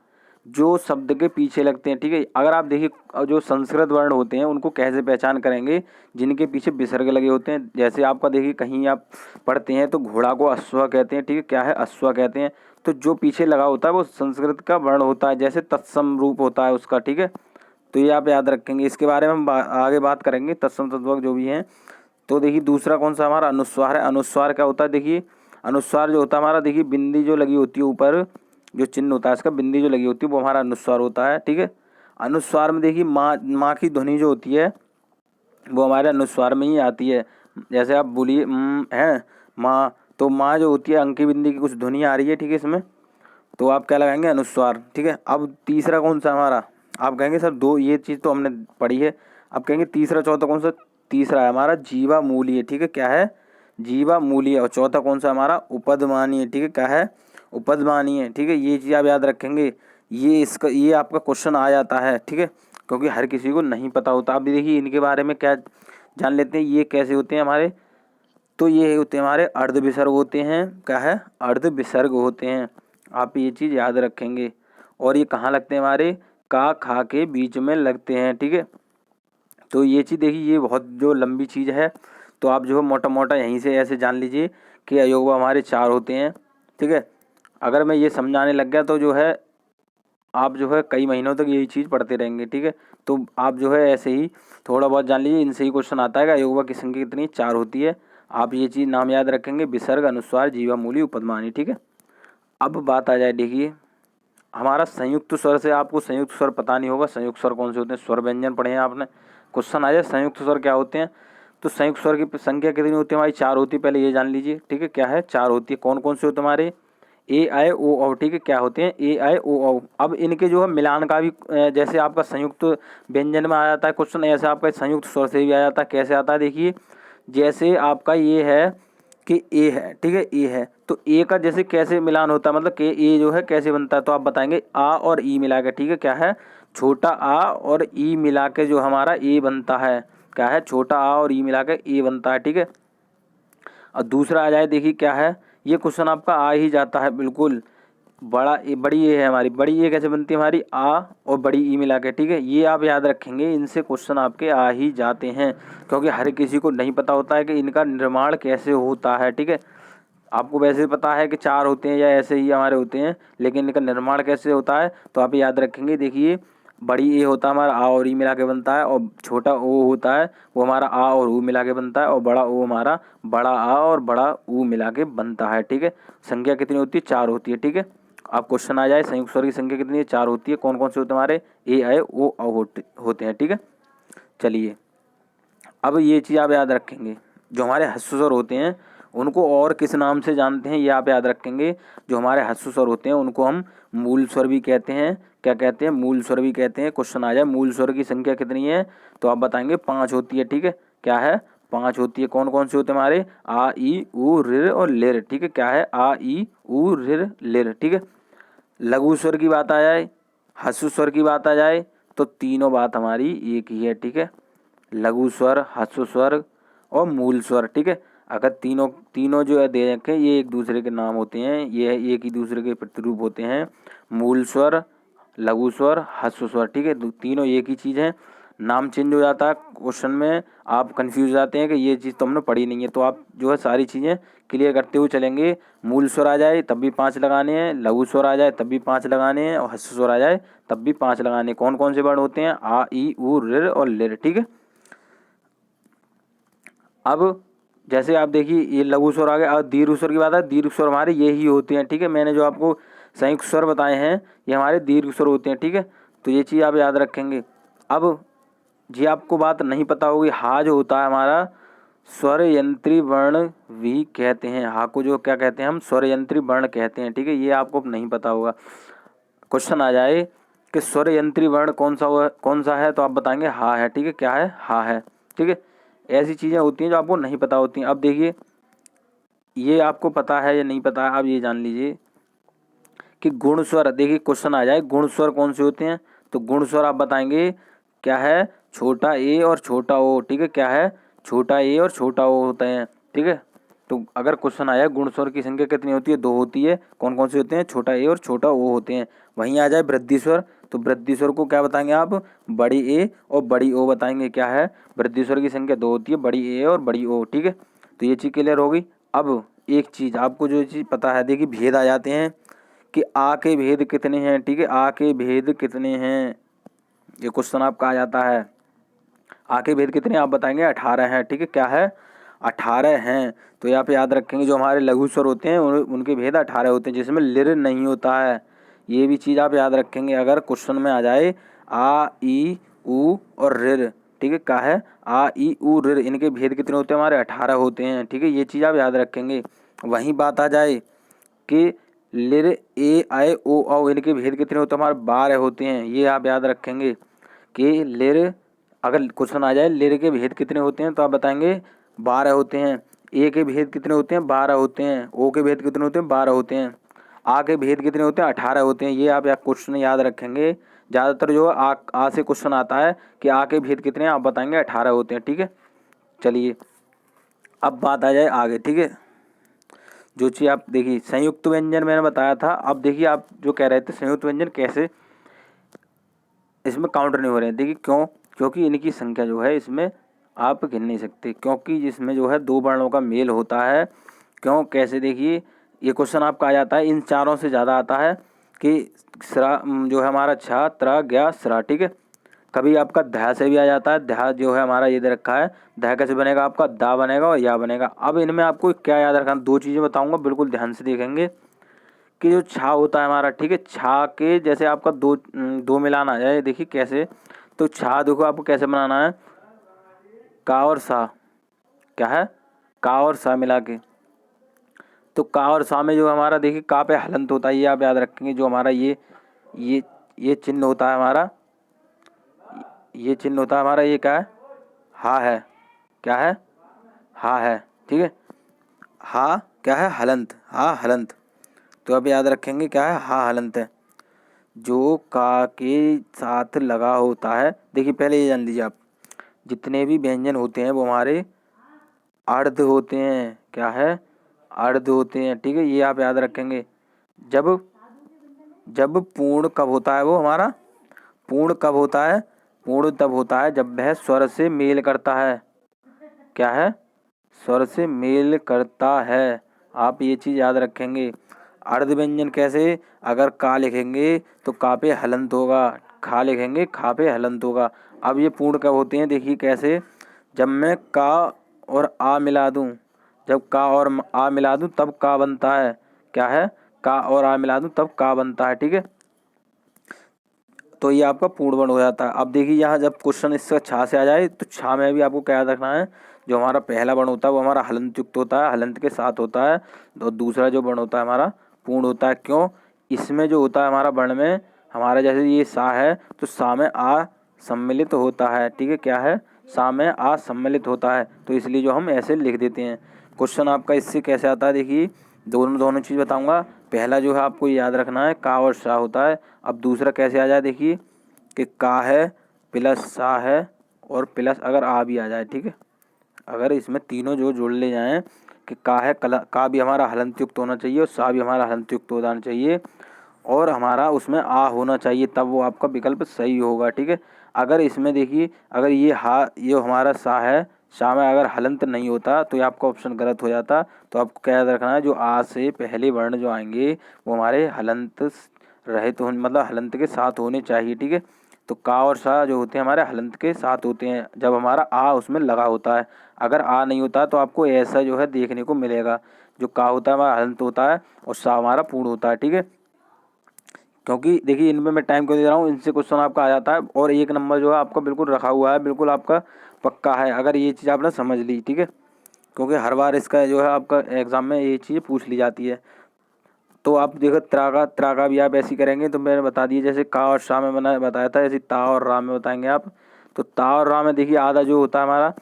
जो शब्द के पीछे लगते हैं, ठीक है। अगर आप देखिए जो संस्कृत वर्ण होते हैं उनको कैसे पहचान करेंगे, जिनके पीछे विसर्ग लगे होते हैं। जैसे आपका देखिए कहीं आप पढ़ते हैं तो घोड़ा को अश्व कहते हैं, ठीक है। क्या है, अश्व कहते हैं। तो जो पीछे लगा होता है वो संस्कृत का वर्ण होता है, जैसे तत्सम रूप होता है उसका, ठीक है। तो ये आप याद रखेंगे, इसके बारे में हम आगे बात करेंगे, तत्सम तद्भव जो भी हैं। तो देखिए दूसरा कौन सा हमारा अनुस्वार है। अनुस्वार क्या होता है, देखिए अनुस्वार जो होता है हमारा, देखिए बिंदी जो लगी होती है ऊपर, जो चिन्ह होता है इसका, बिंदी जो लगी होती है वो हमारा अनुस्वार होता है, ठीक है। अनुस्वार में देखिए माँ की ध्वनि जो होती है वो हमारे अनुस्वार में ही आती है। जैसे आप बोलिए है माँ, तो माँ जो होती है अंकी बिंदी की कुछ ध्वनि आ रही है, ठीक है इसमें, तो आप क्या लगाएंगे, अनुस्वार, ठीक है। अब तीसरा कौन सा हमारा, आप कहेंगे सर 2 ये चीज़ तो हमने पढ़ी है, अब कहेंगे तीसरा चौथा कौन सा। तीसरा है हमारा जीवा मूलीय, ठीक है। क्या है, जीवा मूलीय। और चौथा कौन सा हमारा, उपदमानीय, ठीक है। क्या है, उपदमानीय, ठीक है। ये चीज़ आप याद रखेंगे, ये आपका क्वेश्चन आ जाता है, ठीक है, क्योंकि हर किसी को नहीं पता होता। आप देखिए इनके बारे में क्या जान लेते हैं, ये कैसे होते हैं हमारे, तो ये होते हैं हमारे अर्ध विसर्ग होते हैं। क्या है, अर्ध विसर्ग होते हैं, आप ये चीज़ याद रखेंगे। और ये कहाँ लगते हैं हमारे, का खा के बीच में लगते हैं, ठीक है। तो ये चीज़ देखिए ये बहुत जो लंबी चीज़ है, तो आप जो है मोटा मोटा यहीं से ऐसे जान लीजिए कि अयोगवा हमारे 4 होते हैं, ठीक है। अगर मैं ये समझाने लग गया तो जो है आप जो है कई महीनों तक यही चीज़ पढ़ते रहेंगे, ठीक है। तो आप जो है ऐसे ही थोड़ा बहुत जान लीजिए, इनसे ही क्वेश्चन आता है कि अयोगवा की संख्या कितनी, 4 होती है। आप ये चीज़ नाम याद रखेंगे, विसर्ग, अनुस्वार, जीवा मूली, उपदमानी, ठीक है। अब बात आ जाए देखिए हमारा संयुक्त स्वर से, आपको संयुक्त स्वर पता नहीं होगा, संयुक्त स्वर कौन से होते हैं, स्वर व्यंजन पढ़े हैं आपने, क्वेश्चन आ जाए संयुक्त स्वर क्या होते हैं, तो संयुक्त स्वर की संख्या कितनी होती है हमारी, 4 होती है, पहले ये जान लीजिए, ठीक है। क्या है, 4 होती है। कौन कौन से होते हैं हमारे, ए आई ओ औ, ठीक है। क्या होते हैं, ए आई ओ औ। अब इनके जो है मिलान का भी जैसे आपका संयुक्त व्यंजन में आ जाता है क्वेश्चन, ऐसे आपका संयुक्त स्वर से भी आ जाता है। कैसे आता है देखिए, जैसे आपका ये है कि ए है, ठीक है, ए है, तो ए का जैसे कैसे मिलान होता है, मतलब कि ए जो है कैसे बनता है, तो आप बताएंगे आ और ई मिला के, ठीक है। क्या है, छोटा आ और ई मिला के जो हमारा ए बनता है। क्या है, छोटा आ और ई मिला के ए बनता है, ठीक है। और दूसरा आ जाए देखिए क्या है, ये क्वेश्चन आपका आ ही जाता है बिल्कुल, बड़ी ए है हमारी, बड़ी ए कैसे बनती है हमारी, आ और बड़ी ई मिला के, ठीक है। ये आप याद रखेंगे, इनसे क्वेश्चन आपके आ ही जाते हैं, क्योंकि हर किसी को नहीं पता होता है कि इनका निर्माण कैसे होता है, ठीक है। आपको वैसे पता है कि 4 होते हैं या ऐसे ही हमारे होते हैं, लेकिन इनका निर्माण कैसे होता है तो आप याद रखेंगे। देखिए बड़ी ए होता है हमारा आ और ई मिला के बनता है, और छोटा ओ होता है वो हमारा आ और ऊ मिला के बनता है, और बड़ा ओ हमारा बड़ा आ और बड़ा ऊ मिला के बनता है, ठीक है। संख्या कितनी होती है, 4 होती है, ठीक है। आप क्वेश्चन आ जाए संयुक्त स्वर की संख्या कितनी है, 4 होती है। कौन कौन से होते हैं हमारे, ए आई ओ औ होते हैं, ठीक है। चलिए अब ये चीज़ आप याद रखेंगे, जो हमारे ह्रस्व स्वर होते हैं उनको और किस नाम से जानते हैं ये आप याद रखेंगे। जो हमारे ह्रस्व स्वर होते हैं उनको हम मूल स्वर भी कहते हैं। क्या कहते हैं? मूल स्वर भी कहते हैं। क्वेश्चन आ जाए मूल स्वर की संख्या कितनी है, तो आप बताएंगे 5 होती है। ठीक है, क्या है? 5 होती है। कौन कौन से होते हैं हमारे? आ, ई, उ, ऋ और लिर। ठीक है, क्या है? आ, ई, उ, ऋ, लिर। ठीक है, लघु स्वर की बात आ जाए, ह्रस्व स्वर की बात आ जाए, तो तीनों बात हमारी एक ही है। ठीक है, लघु स्वर, ह्रस्व स्वर और मूल स्वर। ठीक है, अगर तीनों तीनों जो है दे रखे ये एक दूसरे के नाम होते हैं, ये एक ही दूसरे के प्रतिरूप होते हैं। मूल स्वर, लघु स्वर, ह्रस्व स्वर। ठीक है, तीनों एक ही चीज़ है। नाम चेंज हो जाता है क्वेश्चन में, आप कंफ्यूज हो जाते हैं कि ये चीज़ तो हमने पढ़ी नहीं है, तो आप जो है सारी चीज़ें क्लियर करते हुए चलेंगे। मूल स्वर आ जाए तब भी 5 लगाने हैं, लघु स्वर आ जाए तब भी 5 लगाने हैं और ह्रस्व स्वर आ जाए तब भी 5 लगाने हैं। कौन कौन से वर्ण होते हैं? आ, ई, उ, ऋ और लिर। ठीक है, अब जैसे आप देखिए ये लघु स्वर आ गया। अब दीर्घ स्वर की बात है, दीर्घ स्वर हमारे ये ही होते हैं। ठीक है, मैंने जो आपको संयुक्त स्वर बताए हैं ये हमारे दीर्घ स्वर होते हैं। ठीक है, तो ये चीज़ आप याद रखेंगे। अब जी आपको बात नहीं पता होगी, हा जो होता है हमारा स्वर यंत्री वर्ण भी कहते हैं। हा को जो क्या कहते हैं हम? स्वर यंत्री वर्ण कहते हैं। ठीक है, ये आपको नहीं पता होगा। क्वेश्चन आ जाए कि स्वर यंत्री वर्ण कौन सा है, तो आप बताएंगे हा है। ठीक है, क्या है? हा है। ठीक है, ऐसी चीज़ें होती हैं जो आपको नहीं पता होती हैं। अब देखिए ये आपको पता है या नहीं पता है, अब ये जान लीजिए कि गुण स्वर। देखिए क्वेश्चन आ जाए गुण स्वर कौन से होते हैं, तो गुण स्वर आप बताएंगे क्या है? छोटा ए और छोटा ओ। ठीक है, क्या है? छोटा ए और छोटा ओ होते हैं। ठीक है, तो अगर क्वेश्चन आया गुण स्वर की संख्या कितनी होती है? 2 होती है। कौन कौन से होते हैं? छोटा ए और छोटा ओ होते हैं। वहीं आ जाए वृद्धि स्वर, तो वृद्धि स्वर को क्या बताएंगे आप? बड़ी ए और बड़ी ओ बताएंगे। क्या है? वृद्धि स्वर की संख्या 2 होती है, बड़ी ए और बड़ी ओ। ठीक है, तो ये चीज़ क्लियर होगी। अब एक चीज़ आपको जो चीज़ पता है, देखिए भेद आ जाते हैं कि आ के भेद कितने हैं। ठीक है, आ के भेद कितने हैं, ये क्वेश्चन आपका आ जाता है। आ के भेद कितने आप बताएंगे? 18 हैं। ठीक है, क्या है? 18 हैं। तो यहाँ पे याद रखेंगे जो हमारे लघु स्वर होते हैं उनके भेद 18 होते हैं, जिसमें लिर नहीं होता है। ये भी चीज़ आप याद रखेंगे अगर क्वेश्चन में आ जाए आ, ई, उ और ऋ। ठीक है, क्या है? आ, ई, उ, ऋ, इनके भेद कितने होते हैं हमारे? 18 होते हैं। ठीक है, ये चीज़ आप याद रखेंगे। वहीं बात आ जाए कि लिर, ए, आए, ओ, औ, इनके भेद कितने होते हैं हमारे? 12 होते हैं। ये आप याद रखेंगे कि लिर, अगर क्वेश्चन आ जाए लिर के भेद कितने होते हैं, तो आप बताएंगे 12 होते हैं। ए के भेद कितने होते हैं? 12 होते हैं। ओ के भेद कितने होते हैं? 12 होते हैं। आ के भेद कितने होते हैं? 18 होते हैं। ये आप क्वेश्चन याद रखेंगे। ज़्यादातर जो आ से क्वेश्चन आता है कि आ के भेद कितने हैं, आप बताएंगे 18 होते हैं। ठीक है, चलिए अब बात आ जाए आगे। ठीक है, जो चीज़ आप देखिए संयुक्त व्यंजन मैंने बताया था। अब देखिए आप जो कह रहे थे संयुक्त व्यंजन कैसे इसमें काउंटर नहीं हो रहे हैं, देखिए क्यों? क्योंकि इनकी संख्या जो है इसमें आप गिन नहीं सकते, क्योंकि जिसमें जो है 2 वर्णों का मेल होता है। क्यों? कैसे? देखिए ये क्वेश्चन आपका आ जाता है इन चारों से ज़्यादा आता है कि स्रा जो है हमारा छा, त्रा, ज्ञा, स्रा। ठीक है, कभी आपका ध्या से भी आ जाता है। ध्या जो है हमारा ये दे रखा है, ध्या कैसे बनेगा आपका? दा बनेगा और या बनेगा। अब इनमें आपको क्या याद रखना? 2 चीज़ें बताऊँगा, बिल्कुल ध्यान से देखेंगे कि जो छा होता है हमारा, ठीक है, छा के जैसे आपका दो मिलान आ जाए, देखिए कैसे? तो छा देखो आपको कैसे बनाना है? का और सा, क्या है? का और सा मिला के, तो का और सा में जो हमारा देखिए का पे हलंत होता है, ये आप याद रखेंगे। जो हमारा ये चिन्ह होता है हमारा, ये चिन्ह होता है हमारा, ये क्या है? हा है। क्या है? हा है। ठीक है, हा क्या है? हलंत। हा हलंत। तो अब याद रखेंगे क्या है? हा हलंत है। जो का के साथ लगा होता है, देखिए पहले ये जान लीजिए आप, जितने भी व्यंजन होते हैं वो हमारे अर्ध होते हैं। क्या है? अर्ध होते हैं। ठीक है, ये आप याद रखेंगे। जब जब पूर्ण कब होता है वो हमारा? पूर्ण कब होता है? पूर्ण तब होता है जब वह स्वर से मेल करता है। क्या है? स्वर से मेल करता है। आप ये चीज़ याद रखेंगे। अर्ध व्यंजन कैसे? अगर का लिखेंगे तो का पे हलंत होगा, खा लिखेंगे खा पे हलंत होगा। अब ये पूर्ण कब होते हैं? देखिए कैसे? जब मैं का और आ मिला दूं, जब का और आ मिला दूं तब का बनता है। क्या है? का और आ मिला दूं तब का बनता है। ठीक है, तो ये आपका पूर्ण वर्ण हो जाता है। अब देखिए यहाँ जब क्वेश्चन इसका छा से आ जाए तो छा में भी आपको क्या याद रखना है, जो हमारा पहला वर्ण होता है वो हमारा हलंत युक्त होता है, हलंत के साथ होता है। और दूसरा जो वर्ण होता है हमारा पूर्ण होता है। क्यों? इसमें जो होता है हमारा वर्ण में हमारा, जैसे ये सा है तो सा में आ सम्मिलित होता है, ठीक है, क्या है, सा में आ सम्मिलित होता है, तो इसलिए जो हम ऐसे लिख देते हैं। क्वेश्चन आपका इससे कैसे आता है, देखिए दोनों चीज़ बताऊंगा। पहला जो है आपको याद रखना है का और सा होता है। अब दूसरा कैसे आ जाए, देखिए कि का है प्लस सा है और प्लस अगर आ भी आ जाए, ठीक है, अगर इसमें तीनों जो जोड़ ले जाएं कि का है, का भी हमारा हलंत युक्त होना चाहिए और सा भी हमारा हलंत युक्त होना चाहिए और हमारा उसमें आ होना चाहिए, तब वो आपका विकल्प सही होगा, ठीक है। अगर इसमें देखिए अगर ये ये हमारा सा है, सा में अगर हलंत नहीं होता तो ये आपका ऑप्शन गलत हो जाता। तो आपको क्या याद रखना है, जो आ से पहले वर्ण जो आएंगे वो हमारे हलंत रहित होने, मतलब हलंत के साथ होने चाहिए, ठीक है। तो का और सा जो होते हैं हमारे हलंत के साथ होते हैं जब हमारा आ उसमें लगा होता है। अगर आ नहीं होता तो आपको ऐसा जो है देखने को मिलेगा, जो का होता है हमारा हलंत होता है और सा हमारा पूर्ण होता है, ठीक है। क्योंकि देखिए इनमें मैं टाइम क्यों दे रहा हूँ, इनसे क्वेश्चन आपका आ जाता है और 1 नंबर जो है आपका बिल्कुल रखा हुआ है, बिल्कुल आपका पक्का है अगर ये चीज़ आपने समझ ली, ठीक है। क्योंकि हर बार इसका जो है आपका एग्ज़ाम में ये चीज़ पूछ ली जाती है। तो आप देखो त्रागा भी आप ऐसी करेंगे तो मैंने बता दिया, जैसे का और शा में मैंने बताया था, ऐसे ता और रा में बताएंगे आप। तो ता और रा में देखिए आधा जो होता है हमारा,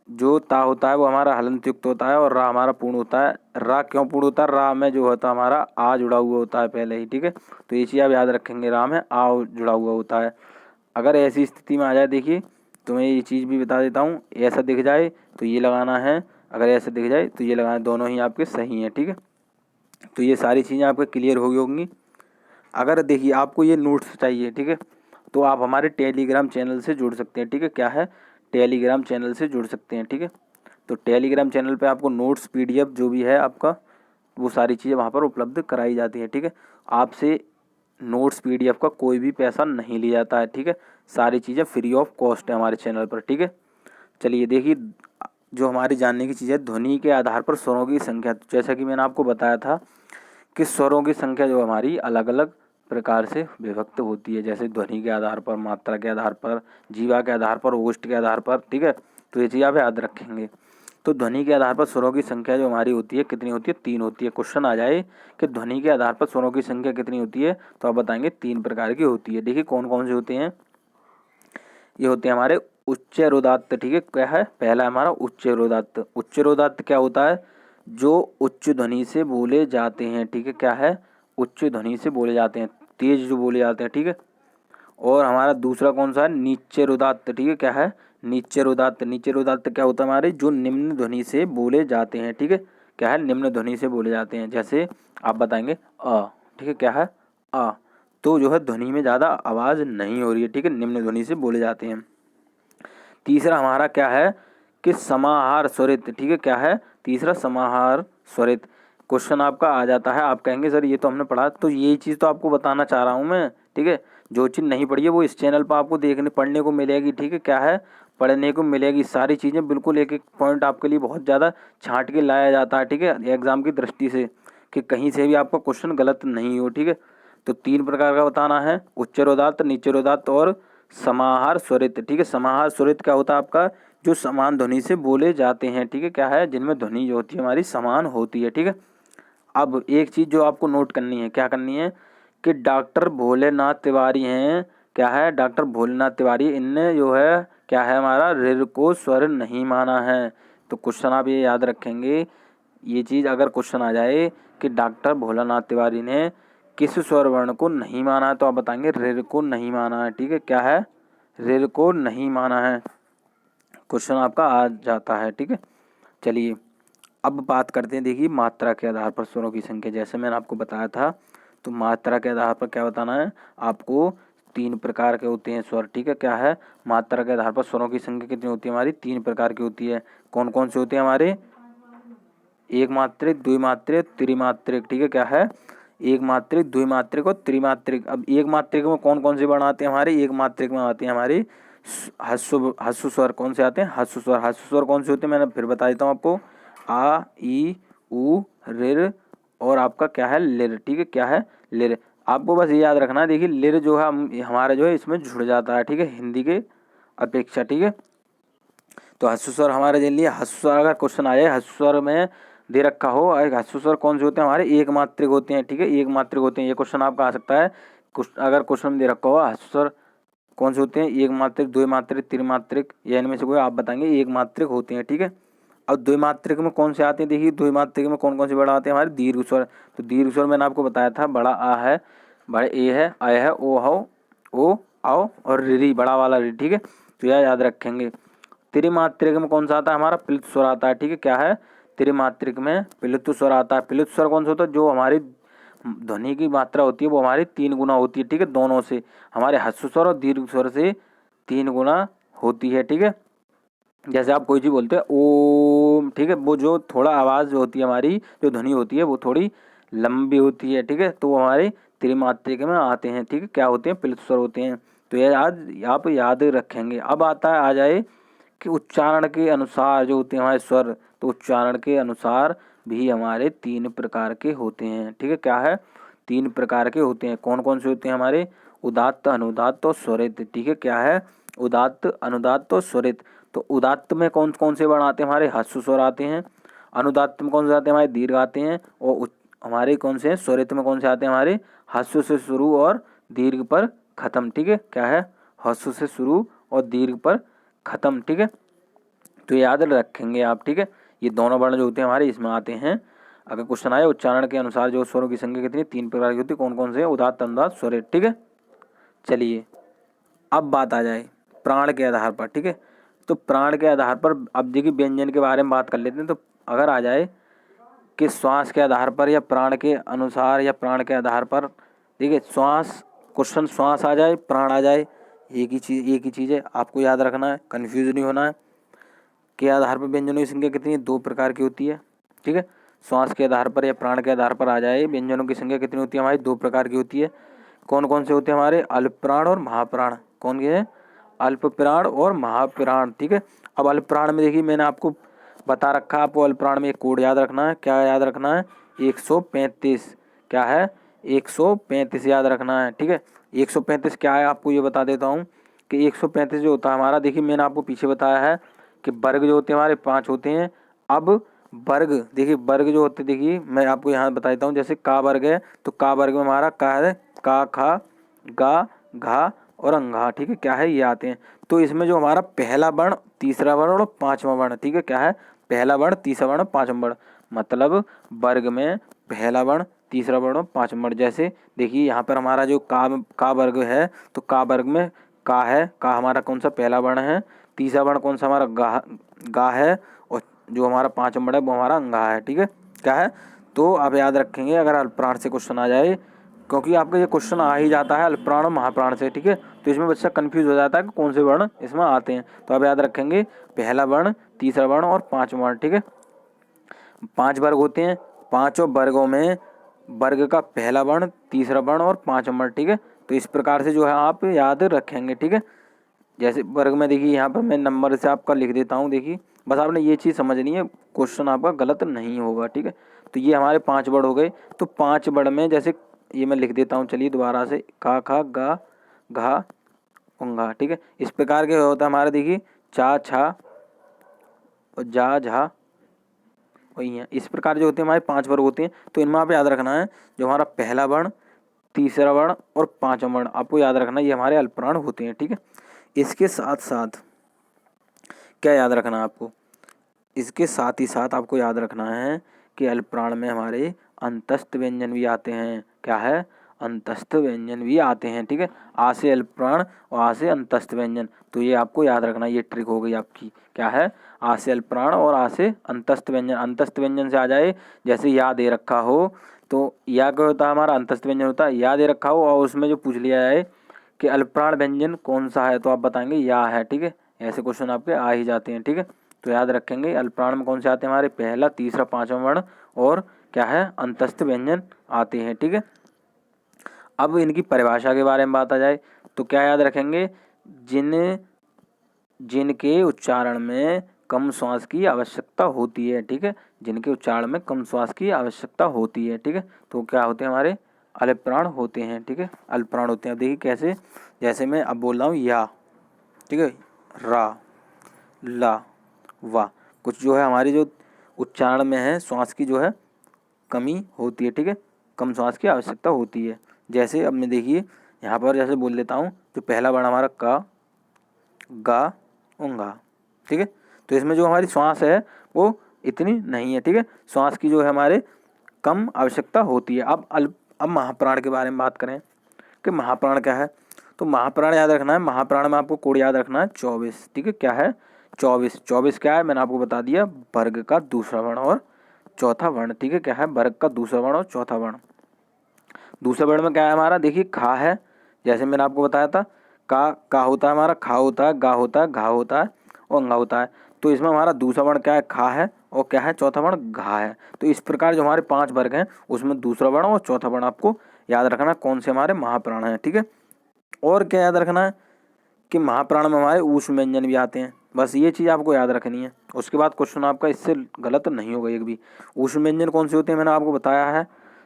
जो ता होता है वो हमारा हलंत युक्त होता है और रा हमारा पूर्ण होता है। रा क्यों पूर्ण होता है, रा में जो होता है हमारा आ जुड़ा हुआ होता है पहले ही, ठीक है। तो ये चीज़ आप याद रखेंगे, रा में आ जुड़ा हुआ होता है। अगर ऐसी स्थिति में आ जाए, देखिए तो मैं ये चीज़ भी बता देता हूँ, ऐसा दिख जाए तो ये लगाना है, अगर ऐसा दिख जाए तो ये लगाना, दोनों ही आपके सही हैं, ठीक है। तो ये सारी चीज़ें आपके क्लियर हो गई होंगी। अगर देखिए आपको ये नोट्स चाहिए, ठीक है, तो आप हमारे टेलीग्राम चैनल से जुड़ सकते हैं, ठीक है, क्या है, टेलीग्राम चैनल से जुड़ सकते हैं, ठीक है। तो टेलीग्राम चैनल पे आपको नोट्स पीडीएफ जो भी है आपका, वो सारी चीज़ें वहाँ पर उपलब्ध कराई जाती हैं, ठीक है। आपसे नोट्स पीडीएफ का कोई भी पैसा नहीं लिया जाता है, ठीक है। सारी चीज़ें फ्री ऑफ कॉस्ट है हमारे चैनल पर, ठीक है। चलिए देखिए, जो हमारी जानने की चीज़ है, ध्वनि के आधार पर स्वरों की संख्या, जैसा कि मैंने आपको बताया था कि स्वरों की संख्या जो हमारी अलग अलग प्रकार से विभक्त होती है, जैसे ध्वनि के आधार पर, मात्रा के आधार पर, जीवा के आधार पर, ओष्ठ के आधार पर, ठीक है। तो ये चीज़ आप याद रखेंगे। तो ध्वनि के आधार पर स्वरों की संख्या जो हमारी होती है कितनी होती है, 3 होती है। क्वेश्चन आ जाए कि ध्वनि के आधार पर स्वरों की संख्या कितनी होती है, तो आप बताएंगे 3 प्रकार की होती है। देखिए कौन कौन से होते हैं, ये होते हैं हमारे उच्च रोदात्त, ठीक है, क्या है, पहला हमारा उच्च रोदात्त। उच्च रोदात्त क्या होता है, जो उच्च ध्वनि से बोले जाते हैं, ठीक है, क्या है, उच्च ध्वनि से बोले जाते हैं, तेज जो बोले जाते हैं, ठीक है। और हमारा दूसरा कौन सा है, नीचे रुदात्त, ठीक है, क्या है, नीचे रुदात्त। नीचे रुदात्त क्या होता है हमारे, जो निम्न ध्वनि से बोले जाते हैं, ठीक है, क्या है, निम्न ध्वनि से बोले जाते हैं। जैसे आप बताएंगे अ, ठीक है, क्या है, अ, तो जो है ध्वनि में ज़्यादा आवाज़ नहीं हो रही है, ठीक है, निम्न ध्वनि से बोले जाते हैं। तीसरा हमारा क्या है कि समाहार स्वरित, ठीक है, क्या है, तीसरा समाहार स्वरित। क्वेश्चन आपका आ जाता है, आप कहेंगे सर ये तो हमने पढ़ा, तो यही चीज़ तो आपको बताना चाह रहा हूँ मैं, ठीक है। जो चीज़ नहीं पढ़ी है वो इस चैनल पर आपको देखने पढ़ने को मिलेगी, ठीक है, क्या है, पढ़ने को मिलेगी। सारी चीज़ें बिल्कुल एक एक पॉइंट आपके लिए बहुत ज़्यादा छांट के लाया जाता है, ठीक है, एग्ज़ाम की दृष्टि से, कि कहीं से भी आपका क्वेश्चन गलत नहीं हो, ठीक है। तो 3 प्रकार का बताना है, उच्च रोदात्त, नीचे रोदात्त और समाहार स्वरित, ठीक है। समाहार स्वरित क्या होता है आपका, जो समान ध्वनि से बोले जाते हैं, ठीक है, क्या है, जिनमें ध्वनि जो होती है हमारी समान होती है, ठीक है। अब एक चीज़ जो आपको नोट करनी है, क्या करनी है, कि डॉक्टर भोलेनाथ तिवारी हैं, क्या है, डॉक्टर भोलेनाथ तिवारी, इनने जो है क्या है हमारा ऋ को स्वर नहीं माना है। तो क्वेश्चन आप ये याद रखेंगे, ये चीज़ अगर क्वेश्चन आ जाए कि डॉक्टर भोलानाथ तिवारी ने किस स्वर वर्ण को नहीं माना है, तो आप बताएंगे ऋ को नहीं माना है, ठीक है, क्या है, ऋ को नहीं माना है। क्वेश्चन आपका आ जाता है, ठीक है। चलिए अब बात करते हैं, देखिए मात्रा के आधार पर स्वरों की संख्या, जैसे मैंने आपको बताया था। तो मात्रा के आधार पर क्या बताना है आपको, 3 प्रकार के होते हैं स्वर, ठीक है, क्या है, मात्रा के आधार पर स्वरों की संख्या कितनी होती है हमारी, 3 प्रकार की होती है। कौन कौन से होते हैं हमारे, एक मात्रिक, द्विमात्रिक, त्रिमात्रिक, ठीक है, क्या है, एक मात्रिक, द्विमात्रिक और त्रिमात्रिक। अब एक मात्रिक में कौन कौन से वर्ण आते हैं हमारे, एक मात्रिक में आते हैं हमारे हस्व स्वर। कौन से आते हैं, हस्व स्वर। हस्व स्वर कौन से होते हैं, मैंने फिर बता देता हूँ आपको, आ, ई, उ, ऋ और आपका क्या है लिर, ठीक है, क्या है लिर। आपको बस ये याद रखना है, देखिए लिर जो है हमारा जो है इसमें जुड़ जाता है, ठीक है, हिंदी के अपेक्षा, ठीक है। तो हस्व स्वर हमारे के लिए हस्व स्वर अगर क्वेश्चन आ जाए, हस्व स्वर में दे रखा हो, हस्व स्वर कौन से होते हैं हमारे, एक मात्रिक होते हैं, ठीक है, एक मात्रिक होते हैं। ये क्वेश्चन आपका आ सकता है, अगर क्वेश्चन में दे रखा हो हस्व स्वर कौन से होते हैं, एक मात्रिक, द्विमात्रिक, त्रिमात्रिक, या इनमें से कोई आप बताएंगे, एक मात्रिक होते हैं, ठीक है। अब द्विमात्रिक में कौन से आते हैं, देखिए द्विमात्रिक में कौन कौन से बड़ा आते हैं हमारे, दीर्घ स्वर। तो दीर्घ स्वर मैंने आपको बताया था, बड़ा आ है, बड़ा ए है, अ है, ओ हो, ओ आओ और री, बड़ा वाला री, ठीक है। तो यह याद रखेंगे। त्रिमात्रिक में कौन सा आता है हमारा, प्लित स्वर आता है, ठीक है। क्या है, त्रिमात्रिक में प्लित स्वर आता है। प्लित स्वर कौन सा होता है, जो हमारी ध्वनि की मात्रा होती है वो हमारी 3 गुना होती है, ठीक है, दोनों से, हमारे हस्व स्वर और दीर्घ स्वर से 3 गुना होती है, ठीक है। जैसे आप कोई चीज़ बोलते हैं ओम, ठीक है, वो जो थोड़ा आवाज़ जो होती है हमारी, जो ध्वनि होती है वो थोड़ी लंबी होती है, ठीक है, तो वो हमारे त्रिमात्रिक में आते हैं, ठीक है। क्या होते हैं, प्लित स्वर होते हैं। तो ये आज आप याद रखेंगे। अब आता है, आ जाए कि उच्चारण के अनुसार जो होते हैं हमारे स्वर, तो उच्चारण के अनुसार भी हमारे 3 प्रकार के होते हैं, ठीक है। क्या है, 3 प्रकार के होते हैं। कौन कौन से होते हैं हमारे, उदात्त, अनुदात्त और स्वरित, ठीक है। क्या है, उदात्त, अनुदात्त और स्वरित। तो उदात्त में कौन कौन से वर्ण आते हैं हमारे, हस्व स्वर आते हैं। अनुदात्त में कौन से आते हैं हमारे, दीर्घ आते हैं। और हमारे कौन से हैं, स्वरित में कौन से आते हैं हमारे, हस्व से शुरू और दीर्घ पर खत्म, ठीक है। क्या है, हस्व से शुरू और दीर्घ पर खत्म, ठीक है। तो याद रखेंगे आप, ठीक है। ये दोनों वर्ण जो होते हैं हमारे इसमें आते हैं। अगर क्वेश्चन आए उच्चारण के अनुसार जो स्वरों की संख्या कितनी, 3 प्रकार की होती है, कौन कौन से, उदात्त, अनुदात्त, स्वरित, ठीक है। चलिए अब बात आ जाए प्राण के आधार पर, ठीक है। तो प्राण के आधार पर अब देखिए व्यंजन के बारे में बात कर लेते हैं। तो अगर आ जाए कि श्वास के आधार पर या प्राण के अनुसार या प्राण के आधार पर, देखिए श्वास, क्वेश्चन श्वास आ जाए, प्राण आ जाए, एक ही चीज़ है, आपको याद रखना है, कन्फ्यूज नहीं होना है। के आधार पर व्यंजनों की संख्या कितनी है, 2 प्रकार की होती है, ठीक है। श्वास के आधार पर या प्राण के आधार पर आ जाए, व्यंजनों की संख्या कितनी होती है हमारी, 2 प्रकार की होती है। कौन कौन से होते हैं हमारे, अल्प प्राण और महाप्राण। कौन के हैं, अल्प प्राण और महाप्राण, ठीक है। अब अल्प प्राण में देखिए मैंने आपको बता रखा है, आपको अल्प प्राण में एक कोड याद रखना है। क्या याद रखना है, 135। क्या है, 135 याद रखना है, ठीक है। 135 क्या है आपको ये बता देता हूँ कि 135 जो होता है हमारा, देखिए मैंने आपको पीछे बताया है कि वर्ग जो होते हैं हमारे 5 होते हैं। अब वर्ग, देखिए वर्ग जो होते हैं, देखिए मैं आपको यहाँ बता देता हूँ। जैसे का वर्ग है, तो का वर्ग में हमारा का है, का, खा, गा, घा और अंघा, ठीक है। क्या है, ये आते हैं। तो इसमें जो हमारा पहला वर्ण, तीसरा वर्ण और 5वां वर्ण, ठीक है। क्या है, पहला वर्ण, तीसरा वर्ण, 5वां वर्ण, मतलब वर्ग में पहला वर्ण, तीसरा वर्ण और 5वां वर्ण। जैसे देखिए यहाँ पर हमारा जो का वर्ग है, तो का वर्ग में का है, का हमारा कौन सा पहला वर्ण है, तीसरा वर्ण कौन सा हमारा गा है, और जो हमारा 5वां वर्ण है वो हमारा अंगा है, ठीक है। क्या है, तो आप याद रखेंगे अगर अल्पप्राण से क्वेश्चन आ जाए, क्योंकि आपका ये क्वेश्चन आ ही जाता है अल्पप्राण और महाप्राण से, ठीक है। तो इसमें बच्चा कंफ्यूज हो जाता है कि कौन से वर्ण इसमें आते हैं। तो आप याद रखेंगे पहला वर्ण, तीसरा वर्ण और 5वां वर्ण, ठीक है। 5 वर्ग होते हैं, 5 वर्गों में वर्ग का पहला वर्ण, तीसरा वर्ण और 5वां वर्ण, ठीक है। तो इस प्रकार से जो है आप याद रखेंगे, ठीक है। जैसे वर्ग में देखिए यहाँ पर मैं नंबर से आपका लिख देता हूँ, देखिए बस आपने ये चीज़ समझनी है, क्वेश्चन आपका गलत नहीं होगा, ठीक है। तो ये हमारे 5 वर्ड हो गए। तो 5 वर्ड में जैसे ये मैं लिख देता हूँ, चलिए दोबारा से, का, खा, गा, घा, उंगा, ठीक है। इस प्रकार के होता है हमारे, देखिए चा, छा और जा, झा, वही है। इस प्रकार जो होते हैं हमारे 5 वर्ग होते हैं। तो इनमें आप याद रखना है, जो हमारा पहला वर्ण, तीसरा वर्ण और 5वां वर्ण आपको याद रखना है, ये हमारे अल्पप्राण होते हैं, ठीक है। इसके साथ साथ क्या याद रखना है आपको, इसके साथ ही साथ आपको याद रखना है कि अल्पप्राण में हमारे अंतस्थ व्यंजन भी आते हैं। क्या है, अंतस्थ व्यंजन भी आते हैं, ठीक है। आ से अल्पप्राण और आ से अंतस्थ व्यंजन, तो ये आपको याद रखना, ये ट्रिक हो गई आपकी। क्या है, आ से अल्पप्राण और आ से अंतस्थ व्यंजन। अंतस्थ व्यंजन से आ जाए, जैसे या दे रखा हो, तो या क्या होता है हमारा, अंतस्थ व्यंजन होता है। या दे रखा हो और उसमें जो पूछ लिया जाए कि अल्पप्राण व्यंजन कौन सा है, तो आप बताएंगे या है, ठीक है। ऐसे क्वेश्चन आपके आ ही जाते हैं, ठीक है। तो याद रखेंगे अल्पप्राण में कौन से आते हैं हमारे, पहला, तीसरा, 5वां वर्ण और क्या है, अंतस्थ व्यंजन आते हैं, ठीक है। अब इनकी परिभाषा के बारे में बात आ जाए, तो क्या याद रखेंगे, जिनके उच्चारण में कम श्वास की आवश्यकता होती है, ठीक है। जिनके उच्चारण में कम श्वास की आवश्यकता होती है, ठीक है। तो क्या होते हैं हमारे अल्पप्राण होते हैं, ठीक है, अल्पप्राण होते हैं। अब देखिए कैसे, जैसे मैं अब बोल रहा हूँ या, ठीक है, रा, ला, वा, कुछ जो है हमारी जो उच्चारण में है श्वास की जो है कमी होती है, ठीक है, कम श्वास की आवश्यकता होती है। जैसे अब मैं देखिए यहाँ पर जैसे बोल देता हूँ, जो पहला वर्ण हमारा का, गा, उंगा, ठीक है, तो इसमें जो हमारी श्वास है वो इतनी नहीं है, ठीक है, श्वास की जो है हमारे कम आवश्यकता होती है। अब महाप्राण के बारे में बात करें कि महाप्राण क्या है, तो महाप्राण याद रखना है, महाप्राण में आपको कोड याद रखना है 24, ठीक है, क्या है 24, 24 क्या है मैंने आपको बता दिया, वर्ग का दूसरा वर्ण और चौथा वर्ण, ठीक है, क्या है वर्ग का दूसरा वर्ण और चौथा वर्ण। दूसरे वर्ण में क्या है हमारा, देखिए खा है, जैसे मैंने आपको बताया था, का होता है हमारा, खा होता है, गा होता है, घा होता है और अंगा होता है। तो इसमें हमारा दूसरा वर्ण क्या है, खा है, और क्या है चौथा वर्ण घा है। तो इस प्रकार जो हमारे 5 वर्ग हैं उसमें दूसरा वर्ण और चौथा वर्ण आपको याद रखना कौन से हमारे महाप्राण हैं, ठीक है। और क्या याद रखना है कि महाप्राण में हमारे ऊष्म व्यंजन भी आते हैं, बस ये चीज़ आपको याद रखनी है। उसके बाद क्वेश्चन आपका इससे गलत नहीं होगा एक भी। ऊष्म व्यंजन कौन से होते हैं मैंने आपको बताया है,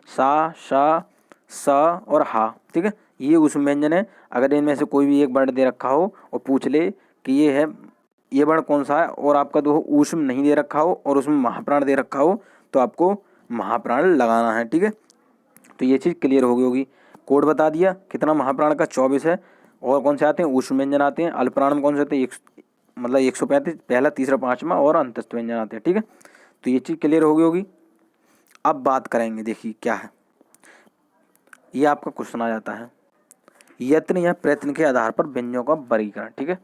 सा, शा, स और हा, ठीक है, ये ऊष्म व्यंजन है। अगर इनमें से कोई भी एक वर्ण दे रखा हो और पूछ ले कि ये वर्ण कौन सा है, और आपका तो ऊष्म नहीं दे रखा हो और उसमें महाप्राण दे रखा हो, तो आपको महाप्राण लगाना है, ठीक है। तो ये चीज़ क्लियर हो गई होगी। कोड बता दिया कितना महाप्राण का 24 है। और कौन से आते हैं, ऊष्म व्यंजन आते हैं। अल्पप्राण में कौन से आते हैं, मतलब 135, पहला, तीसरा, पाँचवा और अंतस्थ व्यंजन आते हैं, ठीक है। तो ये चीज़ क्लियर हो गई होगी। अब बात करेंगे, देखिए क्या है, ये आपका क्वेश्चन आ जाता है, यत्न या प्रयत्न के आधार पर व्यंजनों का वर्गीकरण, ठीक है,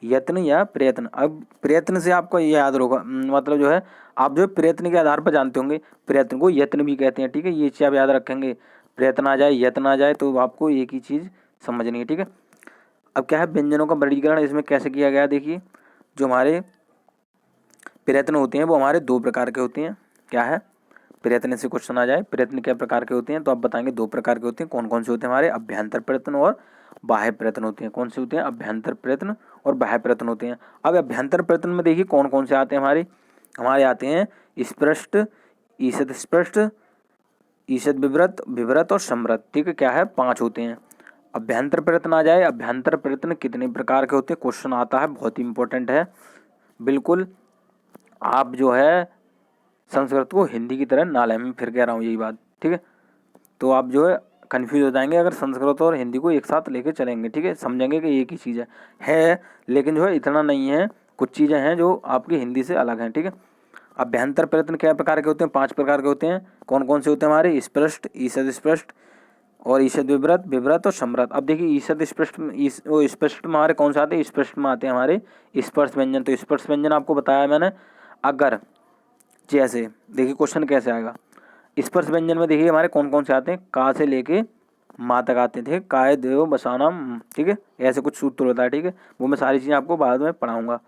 यत्न या प्रयत्न। अब प्रयत्न से आपको ये याद होगा, मतलब जो है आप जो प्रयत्न के आधार पर जानते होंगे, प्रयत्न को यत्न भी कहते हैं, ठीक है, ये चीज़ आप याद रखेंगे। प्रयत्न आ जाए, यत्न आ जाए, तो आपको एक ही चीज़ समझनी है, ठीक है। अब क्या है व्यंजनों का वर्गीकरण, इसमें कैसे किया गया, देखिए जो हमारे प्रयत्न होते हैं वो हमारे 2 प्रकार के होते हैं। क्या है, प्रयत्न से क्वेश्चन आ जाए, प्रयत्न क्या प्रकार के होते हैं, तो आप बताएंगे 2 प्रकार के होते हैं। कौन कौन से होते हैं हमारे, अभ्यंतर प्रयत्न और बाह्य प्रयत्न होते हैं। कौन से होते हैं, अभ्यंतर प्रयत्न और बाह्य प्रयत्न होते हैं। अब अभ्यंतर प्रयत्न में देखिए कौन कौन से आते हैं हमारे आते हैं स्पष्ट, ईषद स्पष्ट, ईषद विवृत, विवृत और समृत, ठीक है, क्या है 5 होते हैं। अभ्यंतर प्रयत्न आ जाए, अभ्यंतर प्रयत्न कितने प्रकार के होते हैं, क्वेश्चन आता है, बहुत ही इंपॉर्टेंट है। बिल्कुल आप जो है संस्कृत को हिंदी की तरह ना लें, मैं फिर कह रहा हूँ यही बात, ठीक है। तो आप जो है कन्फ्यूज हो जाएंगे अगर संस्कृत और हिंदी को एक साथ लेके चलेंगे, ठीक है, समझेंगे कि एक ही चीज़ है लेकिन जो है इतना नहीं है, कुछ चीज़ें हैं जो आपकी हिंदी से अलग हैं, ठीक है। अभ्यंतर प्रयत्न क्या प्रकार के होते हैं, 5 प्रकार के होते हैं। कौन कौन से होते हैं हमारे, स्पष्ट, ईषद स्पष्ट और ईषद विवृत, विवृत और समृत। अब देखिए ईषद स्पष्ट, वो स्पष्ट में हमारे कौन से आते हैं, स्पष्ट में आते हैं हमारे स्पर्श व्यंजन। तो स्पर्श व्यंजन आपको बताया मैंने। अगर जैसे देखिए क्वेश्चन कैसे आएगा, स्पर्श व्यंजन में देखिए हमारे कौन कौन से आते हैं, का से लेके माँ तक आते थे, काय देव बसानाम, ठीक है, ऐसे कुछ सूत्र होता है, ठीक है, वो मैं सारी चीज़ें आपको बाद में पढ़ाऊंगा।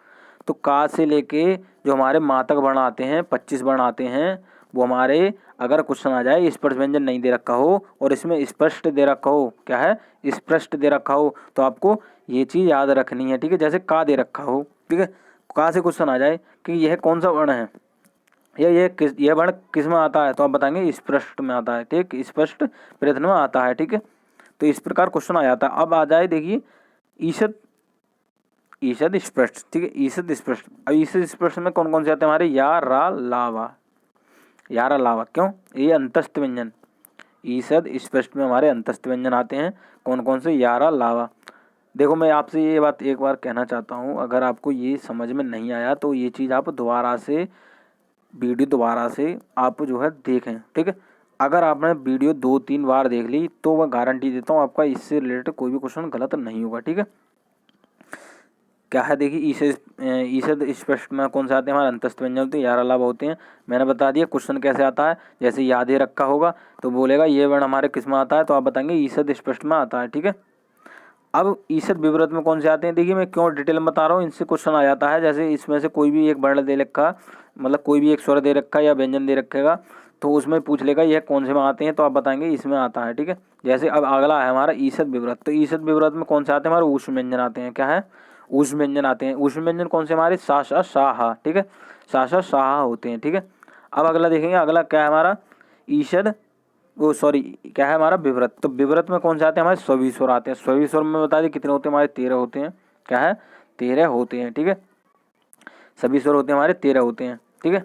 तो का से लेके जो हमारे माँ तक वर्ण आते हैं, 25 वर्ण आते हैं, वो हमारे अगर क्वेश्चन आ जाए स्पर्श व्यंजन नहीं दे रखा हो और इसमें स्पष्ट दे रखा हो, क्या है स्पष्ट दे रखा हो, तो आपको ये चीज़ याद रखनी है, ठीक है। जैसे का दे रखा हो, ठीक है, का से क्वेश्चन आ जाए कि यह कौन सा वर्ण है, यह वर्ण किस में आता है, तो आप बताएंगे स्पष्ट में आता है, ठीक, स्पष्ट प्रयत्न में आता है, ठीक है। तो इस प्रकार क्वेश्चन आ जाता है। अब आ जाए देखिए ईषद, ईषद स्पष्ट, ठीक है, ईषद स्पष्ट। अब ईषद स्पष्ट में कौन कौन से आते हैं हमारे, या, रा, लावा, या, रा, लावा, क्यों, ये अंतस्थ व्यंजन। ईषद स्पष्ट में हमारे अंतस्थ व्यंजन आते हैं, कौन कौन से, या, रा, लावा। देखो मैं आपसे ये बात एक बार कहना चाहता हूँ, अगर आपको ये समझ में नहीं आया तो ये चीज़ आप दोबारा से वीडियो दोबारा से आप जो है देखें, ठीक है। अगर आपने वीडियो 2-3 बार देख ली तो मैं गारंटी देता हूँ आपका इससे रिलेटेड कोई भी क्वेश्चन गलत नहीं होगा, ठीक है। क्या है देखिए ईषद स्पष्ट में कौन से आते हैं हमारे, अंतस्थ व्यंजन होते हैं, यार अलावा होते हैं। मैंने बता दिया क्वेश्चन कैसे आता है, जैसे याद ही रखा होगा तो बोलेगा ये वर्ण हमारे किस में आता है, तो आप बताएंगे ईषद स्पष्ट में आता है, ठीक है। अब ईषद विवृत में कौन से आते हैं, देखिए मैं क्यों डिटेल में बता रहा हूँ, इनसे क्वेश्चन आ जाता है। जैसे इसमें से कोई भी एक वर्ण दे रखा, मतलब कोई भी एक स्वर दे रखा या व्यंजन दे रखेगा, तो उसमें पूछ लेगा यह कौन से में आते हैं, तो आप बताएंगे इसमें आता है, ठीक है। जैसे अब अगला है हमारा ईषद विवृत, तो ईषद विवृत में कौन से आते हैं हमारे, ऊष्म व्यंजन आते हैं, क्या है ऊष्म व्यंजन आते हैं। ऊष्म व्यंजन कौन से हमारे, सा, श, सा, हा, ठीक है, सा, श, सा, हा होते हैं, ठीक है। अब अगला देखेंगे, अगला क्या है हमारा ईषद वो सॉरी क्या है हमारा विवृत। तो विवृत में कौन से आते हैं हमारे सभी स्वर आते हैं। सभी स्वर में बता दें कितने होते हैं हमारे 13 होते हैं। क्या है 13 होते हैं। ठीक है सभी स्वर होते हैं हमारे 13 होते हैं। ठीक है